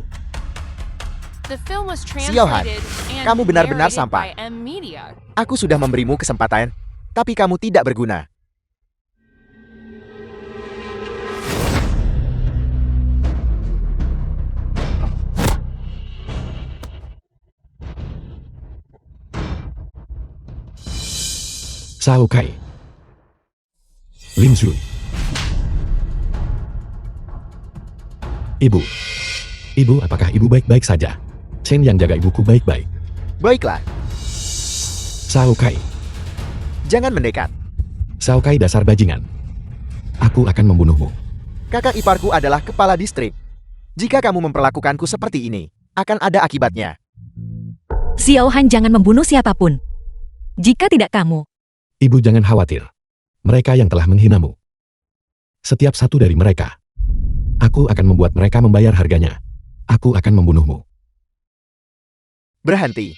The film was Xiao Han, translated and kamu benar-benar narrated sampah. by M Media. Aku sudah memberimu kesempatan, tapi kamu tidak berguna. Shao Kai. Lin Zhu. Ibu. Ibu, apakah ibu baik-baik saja? Chen yang jaga ibuku baik-baik. Baiklah, Shao Kai. jangan mendekat. Shao Kai dasar bajingan. Aku akan membunuhmu. Kakak iparku adalah kepala distrik. Jika kamu memperlakukanku seperti ini, akan ada akibatnya. Xiao Han jangan membunuh siapapun. Jika tidak kamu, Ibu jangan khawatir. Mereka yang telah menghinamu. Setiap satu dari mereka. Aku akan membuat mereka membayar harganya. Aku akan membunuhmu. Berhenti.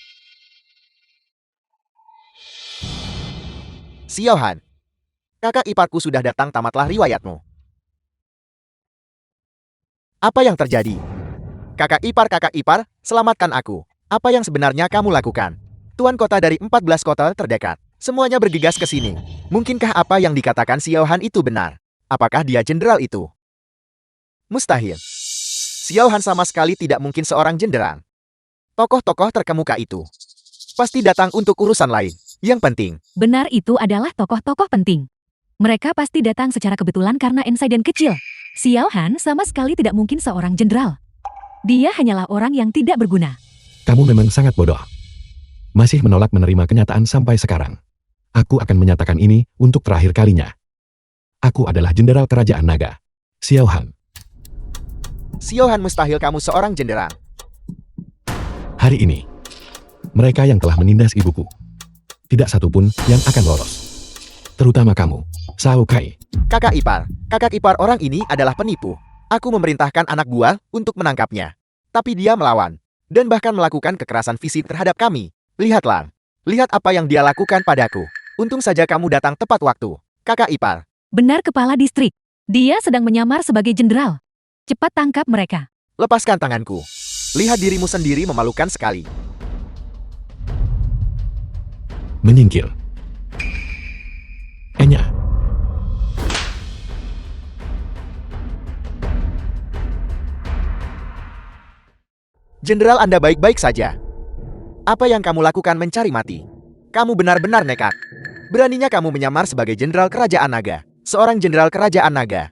Xiao Han, kakak iparku sudah datang, tamatlah riwayatmu. Apa yang terjadi? Kakak ipar, selamatkan aku. Apa yang sebenarnya kamu lakukan? Tuan kota dari 14 kota terdekat. Semuanya bergegas ke sini. Mungkinkah apa yang dikatakan Xiao Han itu benar? Apakah dia jenderal itu? Mustahil. Xiao Han sama sekali tidak mungkin seorang jenderal. Tokoh-tokoh terkemuka itu pasti datang untuk urusan lain. Yang penting, benar itu adalah tokoh-tokoh penting. Mereka pasti datang secara kebetulan karena insiden kecil. Xiao Han sama sekali tidak mungkin seorang jenderal. Dia hanyalah orang yang tidak berguna. Kamu memang sangat bodoh. Masih menolak menerima kenyataan sampai sekarang. Aku akan menyatakan ini untuk terakhir kalinya. Aku adalah jenderal kerajaan naga. Xiao Han. Xiao Han, mustahil kamu seorang jenderal. Hari ini, mereka yang telah menindas ibuku. Tidak satupun yang akan lolos. Terutama kamu, Shao Kai. Kakak ipar orang ini adalah penipu. Aku memerintahkan anak buah untuk menangkapnya. Tapi dia melawan. Dan bahkan melakukan kekerasan fisik terhadap kami. Lihatlah. Lihat apa yang dia lakukan padaku. Untung saja kamu datang tepat waktu. Kakak ipar. Benar kepala distrik. Dia sedang menyamar sebagai jenderal. Cepat tangkap mereka. Lepaskan tanganku. Lihat dirimu sendiri memalukan sekali. Menyingkir. Enya. Jenderal, Anda baik-baik saja. Apa yang kamu lakukan mencari mati? Kamu benar-benar nekat. Beraninya kamu menyamar sebagai jenderal kerajaan naga. Seorang jenderal kerajaan naga.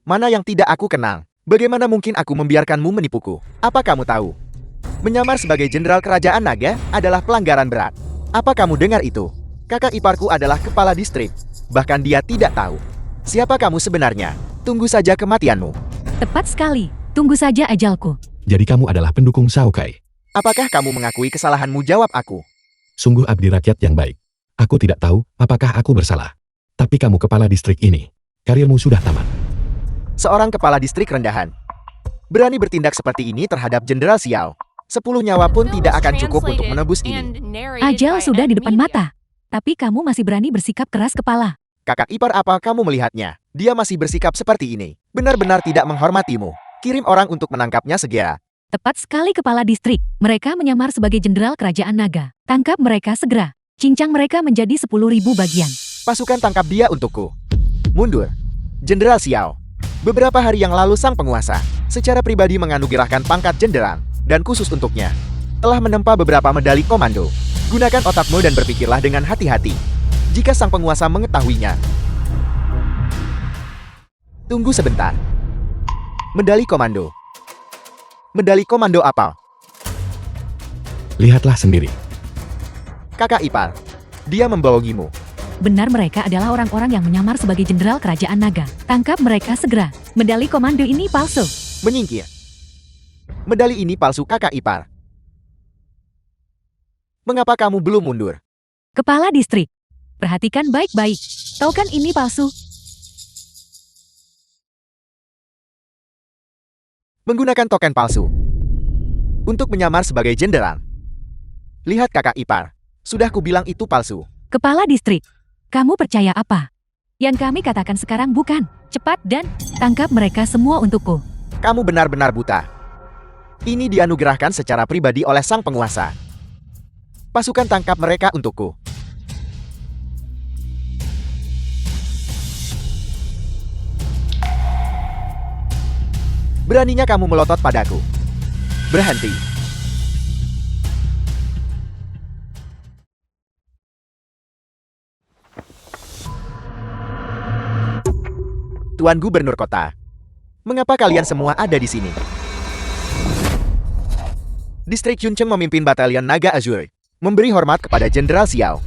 Mana yang tidak aku kenal? Bagaimana mungkin aku membiarkanmu menipuku? Apa kamu tahu? Menyamar sebagai jenderal kerajaan naga adalah pelanggaran berat. Apa kamu dengar itu? Kakak iparku adalah kepala distrik. Bahkan dia tidak tahu. Siapa kamu sebenarnya? Tunggu saja kematianmu. Tepat sekali. Tunggu saja ajalku. Jadi kamu adalah pendukung Shao Kai. Apakah kamu mengakui kesalahanmu? Jawab aku. Sungguh abdi rakyat yang baik. Aku tidak tahu apakah aku bersalah. Tapi kamu kepala distrik ini. Karirmu sudah tamat. Seorang kepala distrik rendahan. Berani bertindak seperti ini terhadap Jenderal Xiao. 10 nyawa pun tidak akan cukup untuk menebus ini. Ajal sudah di depan mata. Tapi kamu masih berani bersikap keras kepala. Kakak ipar, apa kamu melihatnya? Dia masih bersikap seperti ini. Benar-benar tidak menghormatimu. Kirim orang untuk menangkapnya segera. Tepat sekali kepala distrik. Mereka menyamar sebagai jenderal kerajaan naga. Tangkap mereka segera. Cincang mereka menjadi 10.000 bagian. Pasukan tangkap dia untukku. Mundur. Jenderal Xiao. Beberapa hari yang lalu sang penguasa secara pribadi menganugerahkan pangkat jenderal dan khusus untuknya. Telah menempa beberapa medali komando. Gunakan otakmu dan berpikirlah dengan hati-hati. Jika sang penguasa mengetahuinya. Tunggu sebentar. Medali komando. Medali komando apa? Lihatlah sendiri. Kakak ipar. Dia membohongimu. Benar, mereka adalah orang-orang yang menyamar sebagai jenderal kerajaan naga. Tangkap mereka segera. Medali komando ini palsu. Menyingkir. Medali ini palsu, kakak ipar. Mengapa kamu belum mundur? Kepala distrik. Perhatikan baik-baik. Tahu kan ini palsu? Menggunakan token palsu. Untuk menyamar sebagai jenderal. Lihat kakak ipar. Sudah kubilang itu palsu. Kepala distrik, kamu percaya apa? Yang kami katakan sekarang bukan. Cepat dan tangkap mereka semua untukku. Kamu benar-benar buta. Ini dianugerahkan secara pribadi oleh sang penguasa. Pasukan tangkap mereka untukku. Beraninya kamu melotot padaku. Berhenti. Tuan Gubernur Kota, mengapa kalian semua ada di sini? Distrik Yuncheng memimpin batalion Naga Azure, memberi hormat kepada Jenderal Xiao.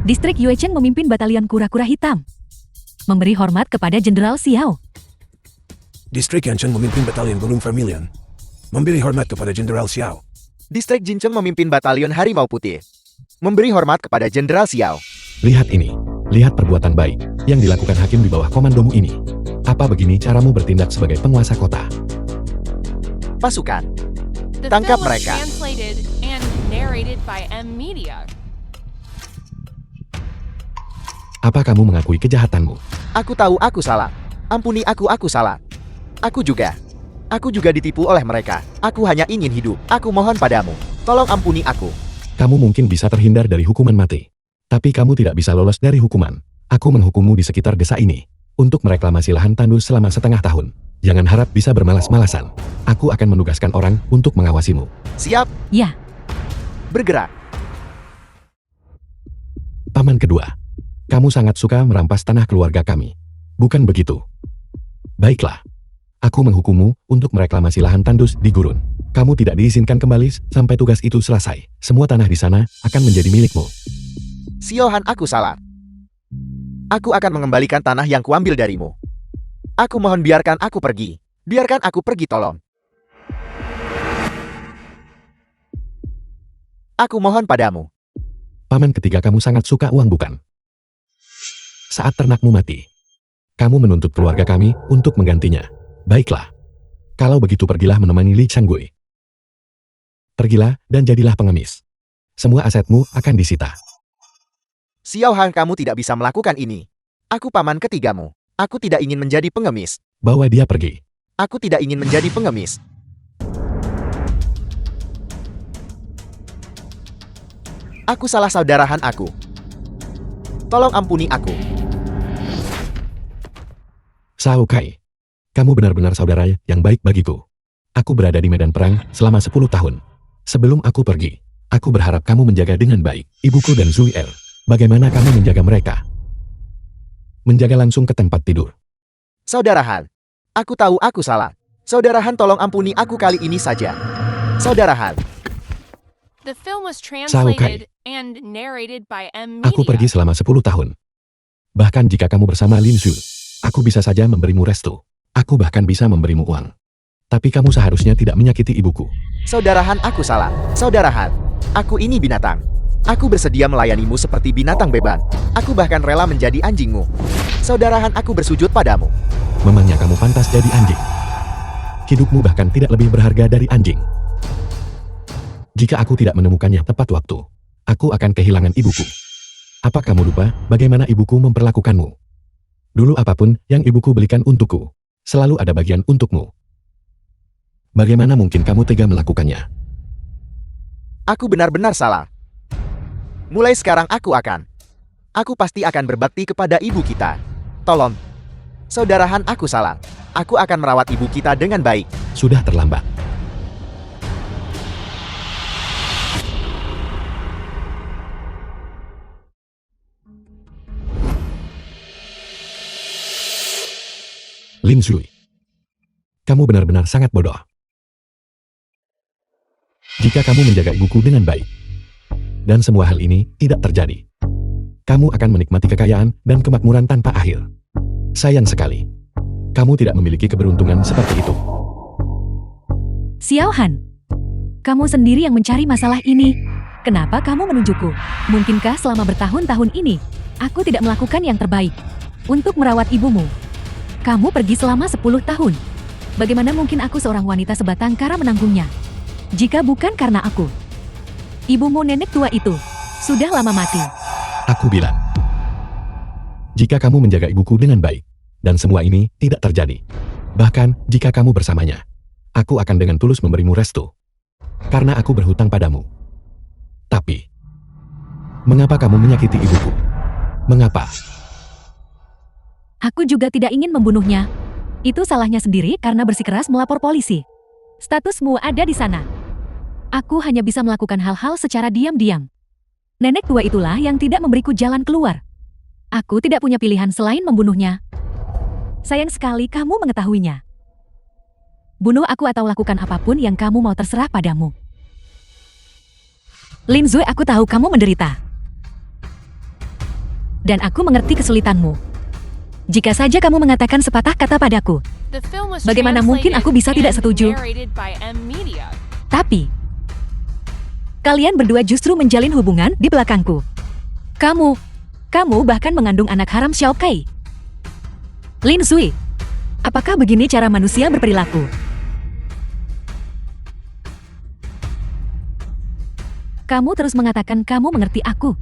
Distrik Yuecheng memimpin batalion kura-kura hitam. Memberi hormat kepada Jenderal Xiao. Distrik Yancheng memimpin batalion Burung Vermilion. Memberi hormat kepada Jenderal Xiao. Distrik Jincheng memimpin batalion Harimau Putih, memberi hormat kepada Jenderal Xiao. Lihat ini. Lihat perbuatan baik yang dilakukan hakim di bawah komandomu ini. Apa begini caramu bertindak sebagai penguasa kota? Pasukan, The Tangkap film was mereka. translated and narrated by M Media. Apa kamu mengakui kejahatanmu? aku tahu aku salah. Ampuni aku salah. Aku juga ditipu oleh mereka. Aku hanya ingin hidup. Aku mohon padamu, tolong ampuni aku. Kamu mungkin bisa terhindar dari hukuman mati. Tapi kamu tidak bisa lolos dari hukuman. Aku menghukummu di sekitar desa ini untuk mereklamasi lahan tandus selama setengah tahun. Jangan harap bisa bermalas-malasan. Aku akan menugaskan orang untuk mengawasimu. Siap, Ya, bergerak. Paman kedua, kamu sangat suka merampas tanah keluarga kami. Bukan begitu? Baiklah. Aku menghukummu untuk mereklamasi lahan tandus di gurun. Kamu tidak diizinkan kembali sampai tugas itu selesai. Semua tanah di sana akan menjadi milikmu. Siohan, aku salah. Aku akan mengembalikan tanah yang kuambil darimu. Aku mohon biarkan aku pergi. Biarkan aku pergi, tolong. Aku mohon padamu. Paman ketiga, kamu sangat suka uang, bukan? Saat ternakmu mati, kamu menuntut keluarga kami untuk menggantinya. Baiklah. Kalau begitu pergilah menemani Li Changgui. Pergilah dan jadilah pengemis. Semua asetmu akan disita. Siohan, kamu tidak bisa melakukan ini. Aku paman ketigamu. Aku tidak ingin menjadi pengemis. Bawa dia pergi. Aku tidak ingin menjadi pengemis. Aku salah, saudarahan aku. Tolong ampuni aku. Shao Kai. Kamu benar-benar saudara yang baik bagiku. Aku berada di medan perang selama 10 tahun. Sebelum aku pergi, aku berharap kamu menjaga dengan baik ibuku dan Zui El. Bagaimana kamu menjaga mereka? Menjaga langsung ke tempat tidur. Saudarahan, aku tahu aku salah. Saudarahan, tolong ampuni aku kali ini saja. Saudarahan, The film was Kai. translated and narrated by M Media. Aku pergi selama 10 tahun. Bahkan jika kamu bersama Lin Zhu, aku bisa saja memberimu restu. Aku bahkan bisa memberimu uang. Tapi kamu seharusnya tidak menyakiti ibuku. saudarahan, aku salah. Saudarahan, aku ini binatang. Aku bersedia melayanimu seperti binatang beban. Aku bahkan rela menjadi anjingmu. Saudarahan, aku bersujud padamu. Memangnya kamu pantas jadi anjing? Hidupmu bahkan tidak lebih berharga dari anjing. Jika aku tidak menemukannya tepat waktu, aku akan kehilangan ibuku. Apa kamu lupa bagaimana ibuku memperlakukanmu? Dulu apapun yang ibuku belikan untukku, selalu ada bagian untukmu. Bagaimana mungkin kamu tega melakukannya? Aku benar-benar salah. Mulai sekarang aku pasti akan berbakti kepada ibu kita. Tolong. Saudarahan, aku salah. Aku akan merawat ibu kita dengan baik. Sudah terlambat. Lin Zhui, kamu benar-benar sangat bodoh. Jika kamu menjaga ibuku dengan baik, dan semua hal ini tidak terjadi, kamu akan menikmati kekayaan dan kemakmuran tanpa akhir. Sayang sekali, kamu tidak memiliki keberuntungan seperti itu. Xiao Han, kamu sendiri yang mencari masalah ini. Kenapa kamu menunjukku? Mungkinkah selama bertahun-tahun ini, aku tidak melakukan yang terbaik untuk merawat ibumu? Kamu pergi selama 10 tahun. Bagaimana mungkin aku seorang wanita sebatang kara menanggungnya? Jika bukan karena aku. Ibumu nenek tua itu sudah lama mati. Aku bilang, jika kamu menjaga ibuku dengan baik, dan semua ini tidak terjadi. Bahkan, jika kamu bersamanya, aku akan dengan tulus memberimu restu. Karena aku berhutang padamu. Tapi, mengapa kamu menyakiti ibuku? Mengapa? Aku juga tidak ingin membunuhnya. Itu salahnya sendiri karena bersikeras melapor polisi. Statusmu ada di sana. Aku hanya bisa melakukan hal-hal secara diam-diam. Nenek tua itulah yang tidak memberiku jalan keluar. Aku tidak punya pilihan selain membunuhnya. Sayang sekali kamu mengetahuinya. Bunuh aku atau lakukan apapun yang kamu mau, terserah padamu. Lin Zui, aku tahu kamu menderita. Dan aku mengerti kesulitanmu. Jika saja kamu mengatakan sepatah kata padaku, The film was bagaimana mungkin aku bisa tidak translated setuju? and narrated by M Media. Tapi, kalian berdua justru menjalin hubungan di belakangku. Kamu bahkan mengandung anak haram Xiao Kai. Lin Zui, apakah begini cara manusia berperilaku? Kamu terus mengatakan kamu mengerti aku.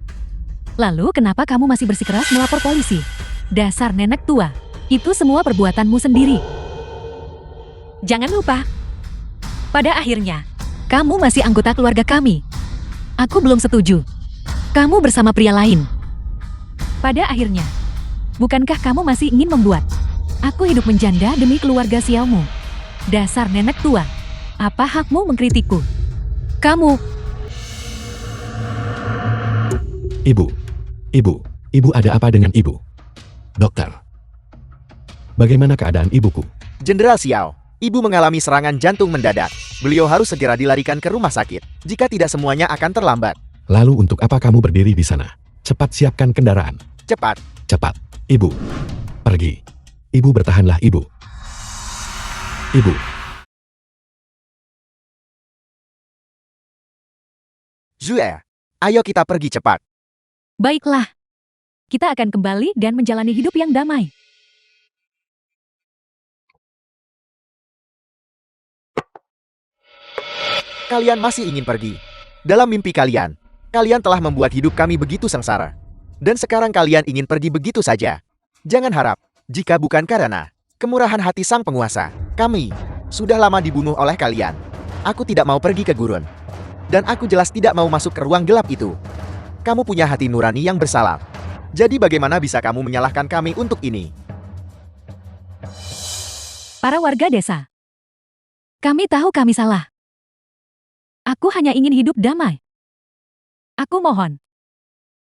Lalu kenapa kamu masih bersikeras melapor polisi? Dasar nenek tua, itu semua perbuatanmu sendiri. Jangan lupa, pada akhirnya, kamu masih anggota keluarga kami. Aku belum setuju. Kamu bersama pria lain. Pada akhirnya, bukankah kamu masih ingin membuat aku hidup menjanda demi keluarga Xiaomu? Dasar nenek tua, apa hakmu mengkritikku? Kamu, Ibu ada apa dengan ibu? Dokter, bagaimana keadaan ibuku? Jenderal Xiao, ibu mengalami serangan jantung mendadak. Beliau harus segera dilarikan ke rumah sakit. Jika tidak, semuanya akan terlambat. Lalu untuk apa kamu berdiri di sana? Cepat siapkan kendaraan. Cepat. Cepat. Ibu. Pergi. Ibu bertahanlah, ibu. Ibu. Zue, ayo kita pergi cepat. baiklah. Kita akan kembali dan menjalani hidup yang damai. Kalian masih ingin pergi. Dalam mimpi kalian, kalian telah membuat hidup kami begitu sengsara. Dan sekarang kalian ingin pergi begitu saja. Jangan harap, jika bukan karena kemurahan hati sang penguasa, kami sudah lama dibunuh oleh kalian. Aku tidak mau pergi ke gurun. Dan aku jelas tidak mau masuk ke ruang gelap itu. Kamu punya hati nurani yang bersalah. Jadi bagaimana bisa kamu menyalahkan kami untuk ini? Para warga desa, kami tahu kami salah. Aku hanya ingin hidup damai. Aku mohon,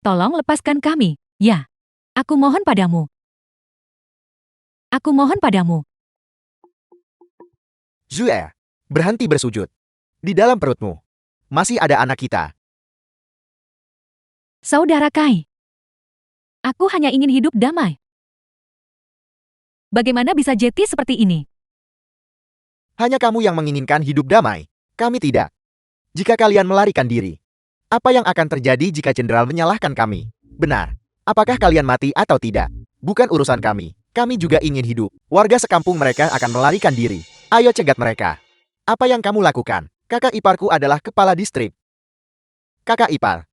tolong lepaskan kami. Ya, aku mohon padamu. Aku mohon padamu. Zue, berhenti bersujud. Di dalam perutmu, masih ada anak kita. Saudara Kai, aku hanya ingin hidup damai. Bagaimana bisa Jeti seperti ini? Hanya kamu yang menginginkan hidup damai. Kami tidak. Jika kalian melarikan diri, apa yang akan terjadi jika jenderal menyalahkan kami? Benar. Apakah kalian mati atau tidak? Bukan urusan kami. Kami juga ingin hidup. Warga sekampung mereka akan melarikan diri. Ayo cegat mereka. Apa yang kamu lakukan? Kakak iparku adalah kepala distrik. Kakak ipar.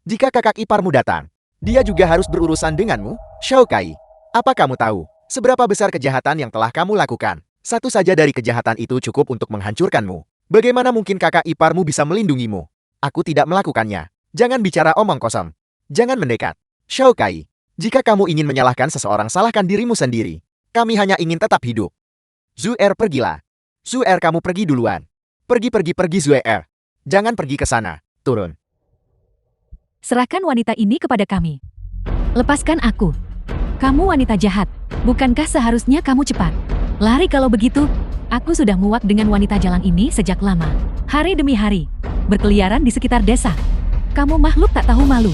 Jika kakak iparmu datang, dia juga harus berurusan denganmu, Xiao Kai. Apa kamu tahu seberapa besar kejahatan yang telah kamu lakukan? Satu saja dari kejahatan itu cukup untuk menghancurkanmu. Bagaimana mungkin kakak iparmu bisa melindungimu? Aku tidak melakukannya. Jangan bicara omong kosong. Jangan mendekat. Xiao Kai, jika kamu ingin menyalahkan seseorang, salahkan dirimu sendiri. Kami hanya ingin tetap hidup. Zuer, pergilah. Zuer, kamu pergi duluan. Pergi Zuer. Jangan pergi ke sana. Turun. Serahkan wanita ini kepada kami. Lepaskan aku. Kamu wanita jahat. Bukankah seharusnya kamu cepat? Lari kalau begitu. Aku sudah muak dengan wanita jalang ini sejak lama. Hari demi hari. Berkeliaran di sekitar desa. Kamu makhluk tak tahu malu.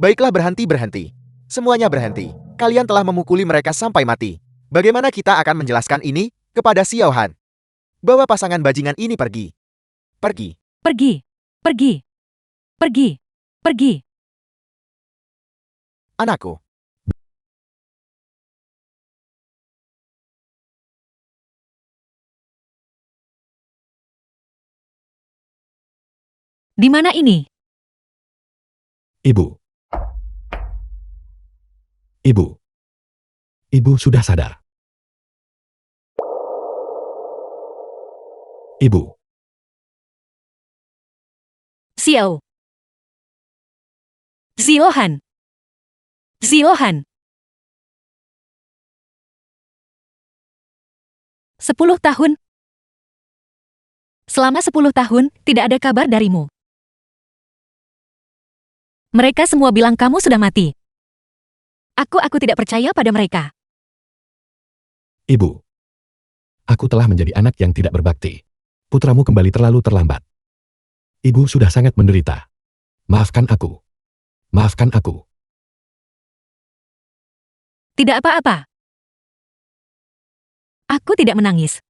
Baiklah, berhenti. Semuanya berhenti. Kalian telah memukuli mereka sampai mati. Bagaimana kita akan menjelaskan ini kepada Xiao Han? Bawa pasangan bajingan ini pergi. Pergi. Pergi. Pergi. Pergi. Pergi. anakku. Di mana ini? Ibu. Ibu. Ibu sudah sadar. Ibu. Xiao. Xiaohan. Xiaohan. 10 tahun. Selama 10 tahun, tidak ada kabar darimu. Mereka semua bilang kamu sudah mati. Aku tidak percaya pada mereka. Ibu. Aku telah menjadi anak yang tidak berbakti. Putramu kembali terlalu terlambat. Ibu sudah sangat menderita. Maafkan aku. Maafkan aku. Tidak apa-apa. Aku tidak menangis.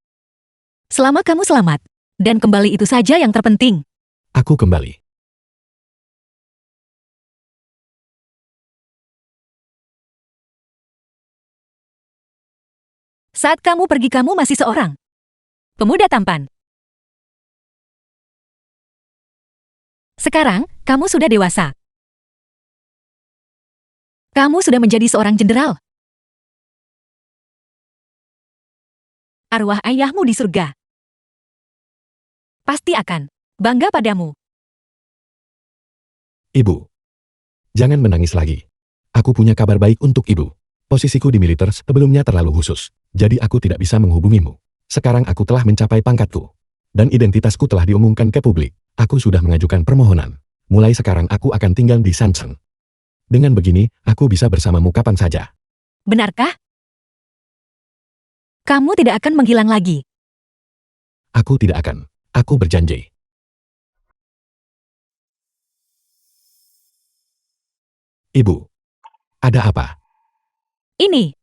Selama kamu selamat, dan kembali itu saja yang terpenting. Aku kembali. Saat kamu pergi kamu masih seorang pemuda tampan. Sekarang, kamu sudah dewasa. Kamu sudah menjadi seorang jenderal. Arwah ayahmu di surga pasti akan bangga padamu. Ibu. Jangan menangis lagi. Aku punya kabar baik untuk ibu. Posisiku di militer sebelumnya terlalu khusus, jadi aku tidak bisa menghubungimu. Sekarang aku telah mencapai pangkatku. Dan identitasku telah diumumkan ke publik. Aku sudah mengajukan permohonan. Mulai sekarang aku akan tinggal di Sanchen. Dengan begini, aku bisa bersamamu kapan saja. Benarkah? Kamu tidak akan menghilang lagi. Aku tidak akan. Aku berjanji. Ibu. Ada apa? Ini.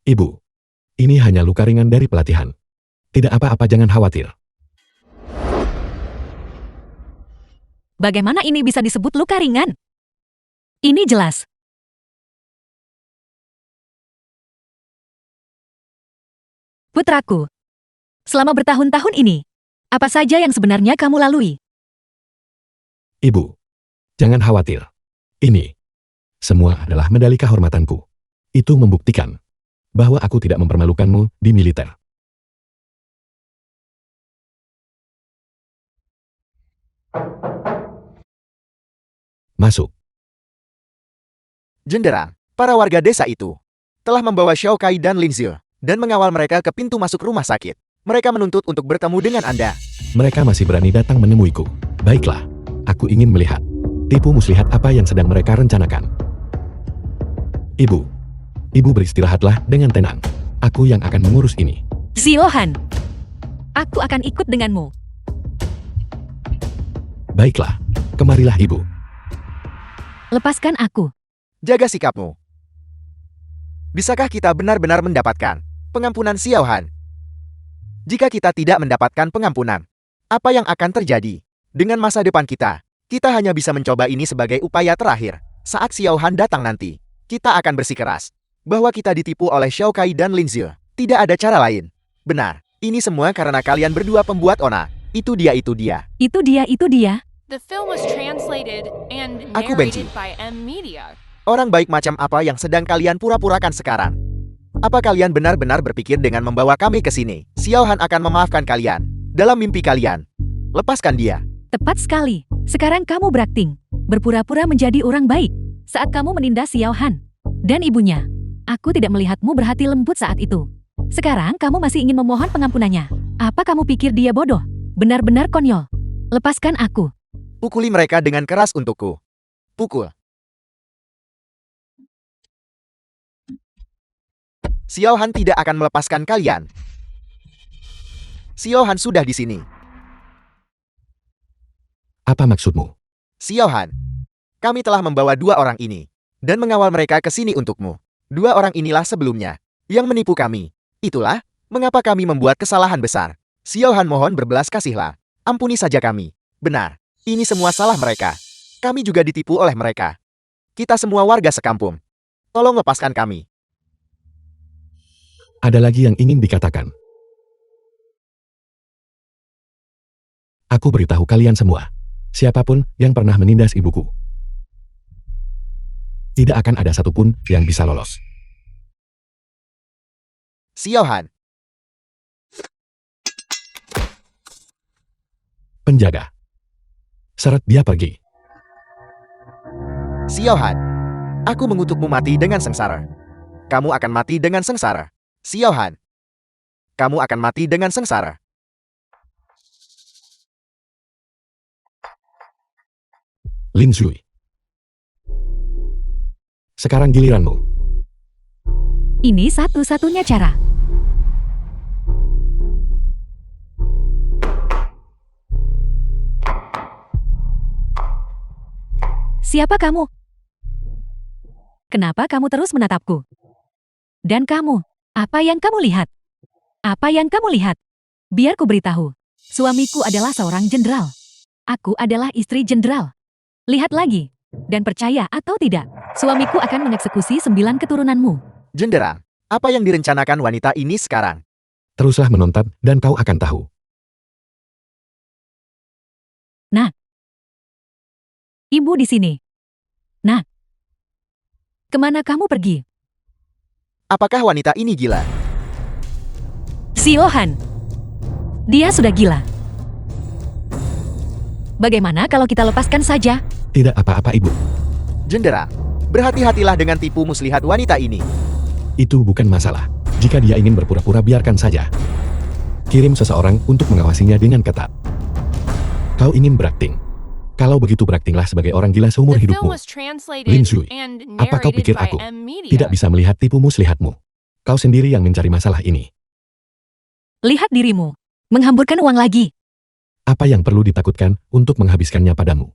Ibu. Ini hanya luka ringan dari pelatihan. Tidak apa-apa, jangan khawatir. Bagaimana ini bisa disebut luka ringan? Ini jelas. Putraku, selama bertahun-tahun ini, apa saja yang sebenarnya kamu lalui? Ibu. Jangan khawatir. Ini. Semua adalah medali kehormatanku. Itu membuktikan bahwa aku tidak mempermalukanmu di militer. Masuk. Jenderal, para warga desa itu telah membawa Xiao Kai dan Lin Zhe dan mengawal mereka ke pintu masuk rumah sakit. Mereka menuntut untuk bertemu dengan Anda. Mereka masih berani datang menemuiku. Baiklah, aku ingin melihat tipu muslihat apa yang sedang mereka rencanakan. Ibu beristirahatlah dengan tenang. Aku yang akan mengurus ini. Xiaohan, aku akan ikut denganmu. Baiklah, kemarilah ibu. Lepaskan aku. Jaga sikapmu. Bisakah kita benar-benar mendapatkan pengampunan Xiaohan? Jika kita tidak mendapatkan pengampunan, apa yang akan terjadi dengan masa depan kita? Kita hanya bisa mencoba ini sebagai upaya terakhir. Saat Xiaohan datang nanti, kita akan bersikeras bahwa kita ditipu oleh Xiao Kai dan Lin Zhe. Tidak ada cara lain. Benar, ini semua karena kalian berdua pembuat onar. Itu dia. Itu dia. The film was translated and Aku benci. narrated by M Media. Orang baik macam apa yang sedang kalian pura-purakan sekarang? Apa kalian benar-benar berpikir dengan membawa kami ke sini, Xiaohan akan memaafkan kalian dalam mimpi kalian? Lepaskan dia. Tepat sekali. Sekarang kamu berakting. Berpura-pura menjadi orang baik. Saat kamu menindas Xiaohan dan ibunya. Aku tidak melihatmu berhati lembut saat itu. Sekarang kamu masih ingin memohon pengampunannya. Apa kamu pikir dia bodoh? Benar-benar konyol. Lepaskan aku. Pukuli mereka dengan keras untukku. Pukul. Xiaohan tidak akan melepaskan kalian. Xiaohan sudah di sini. Apa maksudmu? Xiaohan, kami telah membawa dua orang ini dan mengawal mereka ke sini untukmu. Dua orang inilah sebelumnya yang menipu kami. Itulah mengapa kami membuat kesalahan besar. Xiaohan, mohon berbelas kasihlah. Ampuni saja kami. Benar, ini semua salah mereka. Kami juga ditipu oleh mereka. Kita semua warga sekampung. Tolong lepaskan kami. Ada lagi yang ingin dikatakan. Aku beritahu kalian semua. Siapapun yang pernah menindas ibuku, tidak akan ada satupun yang bisa lolos. Xiao Han, Penjaga. Seret dia pergi. Xiao Han. Aku mengutukmu mati dengan sengsara. Kamu akan mati dengan sengsara. Xiao Han. Kamu akan mati dengan sengsara. Lin Shui. Sekarang giliranmu. Ini satu-satunya cara. Siapa kamu? Kenapa kamu terus menatapku? Dan kamu, apa yang kamu lihat? Apa yang kamu lihat? Biar ku beritahu. Suamiku adalah seorang jenderal. Aku adalah istri jenderal. Lihat lagi. Dan percaya atau tidak, suamiku akan mengeksekusi 9 keturunanmu. Jenderal, apa yang direncanakan wanita ini sekarang? Teruslah menonton dan kau akan tahu. Ibu di sini. Nah, kemana kamu pergi? Apakah wanita ini gila? Xiao Han. Dia sudah gila. Bagaimana kalau kita lepaskan saja? Tidak apa-apa ibu. Jenderal, berhati-hatilah dengan tipu muslihat wanita ini. Itu bukan masalah. Jika dia ingin berpura-pura biarkan saja. Kirim seseorang untuk mengawasinya dengan ketat. Kau ingin berakting. Kalau begitu beraktinglah sebagai orang gila seumur The film hidupmu. was translated Lin Shui, and apa kau narrated pikir by aku M Media. tidak bisa melihat tipu muslihatmu? Kau sendiri yang mencari masalah ini. Lihat dirimu. Menghamburkan uang lagi. Apa yang perlu ditakutkan untuk menghabiskannya padamu?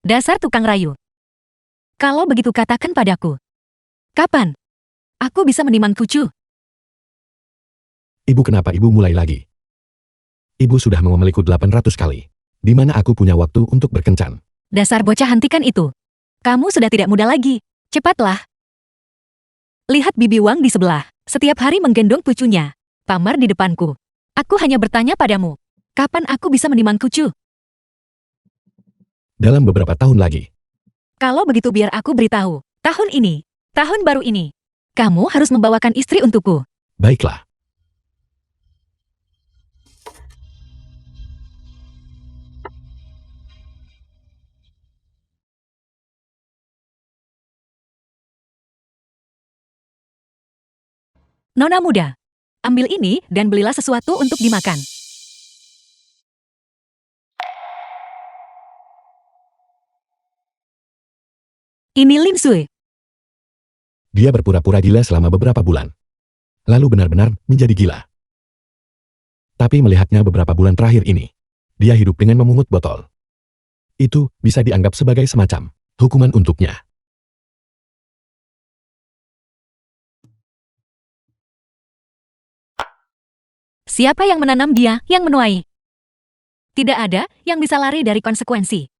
Dasar tukang rayu. Kalau begitu katakan padaku. Kapan? Aku bisa meniman kucu. Ibu, kenapa ibu mulai lagi? Ibu sudah mengomelku 800 kali. Di mana aku punya waktu untuk berkencan? Dasar bocah, hentikan itu. Kamu sudah tidak muda lagi. Cepatlah. Lihat Bibi Wang di sebelah. Setiap hari menggendong cucunya. Pamar di depanku. Aku hanya bertanya padamu. Kapan aku bisa meniman kucu? Dalam beberapa tahun lagi. Kalau begitu biar aku beritahu. Tahun ini. Tahun baru ini. Kamu harus membawakan istri untukku. Baiklah. Nona muda. Ambil ini dan belilah sesuatu untuk dimakan. Ini Lin Shui. Dia berpura-pura gila selama beberapa bulan. Lalu benar-benar menjadi gila. Tapi melihatnya beberapa bulan terakhir ini, dia hidup dengan memungut botol. Itu bisa dianggap sebagai semacam hukuman untuknya. Siapa yang menanam dia yang menuai? Tidak ada yang bisa lari dari konsekuensi.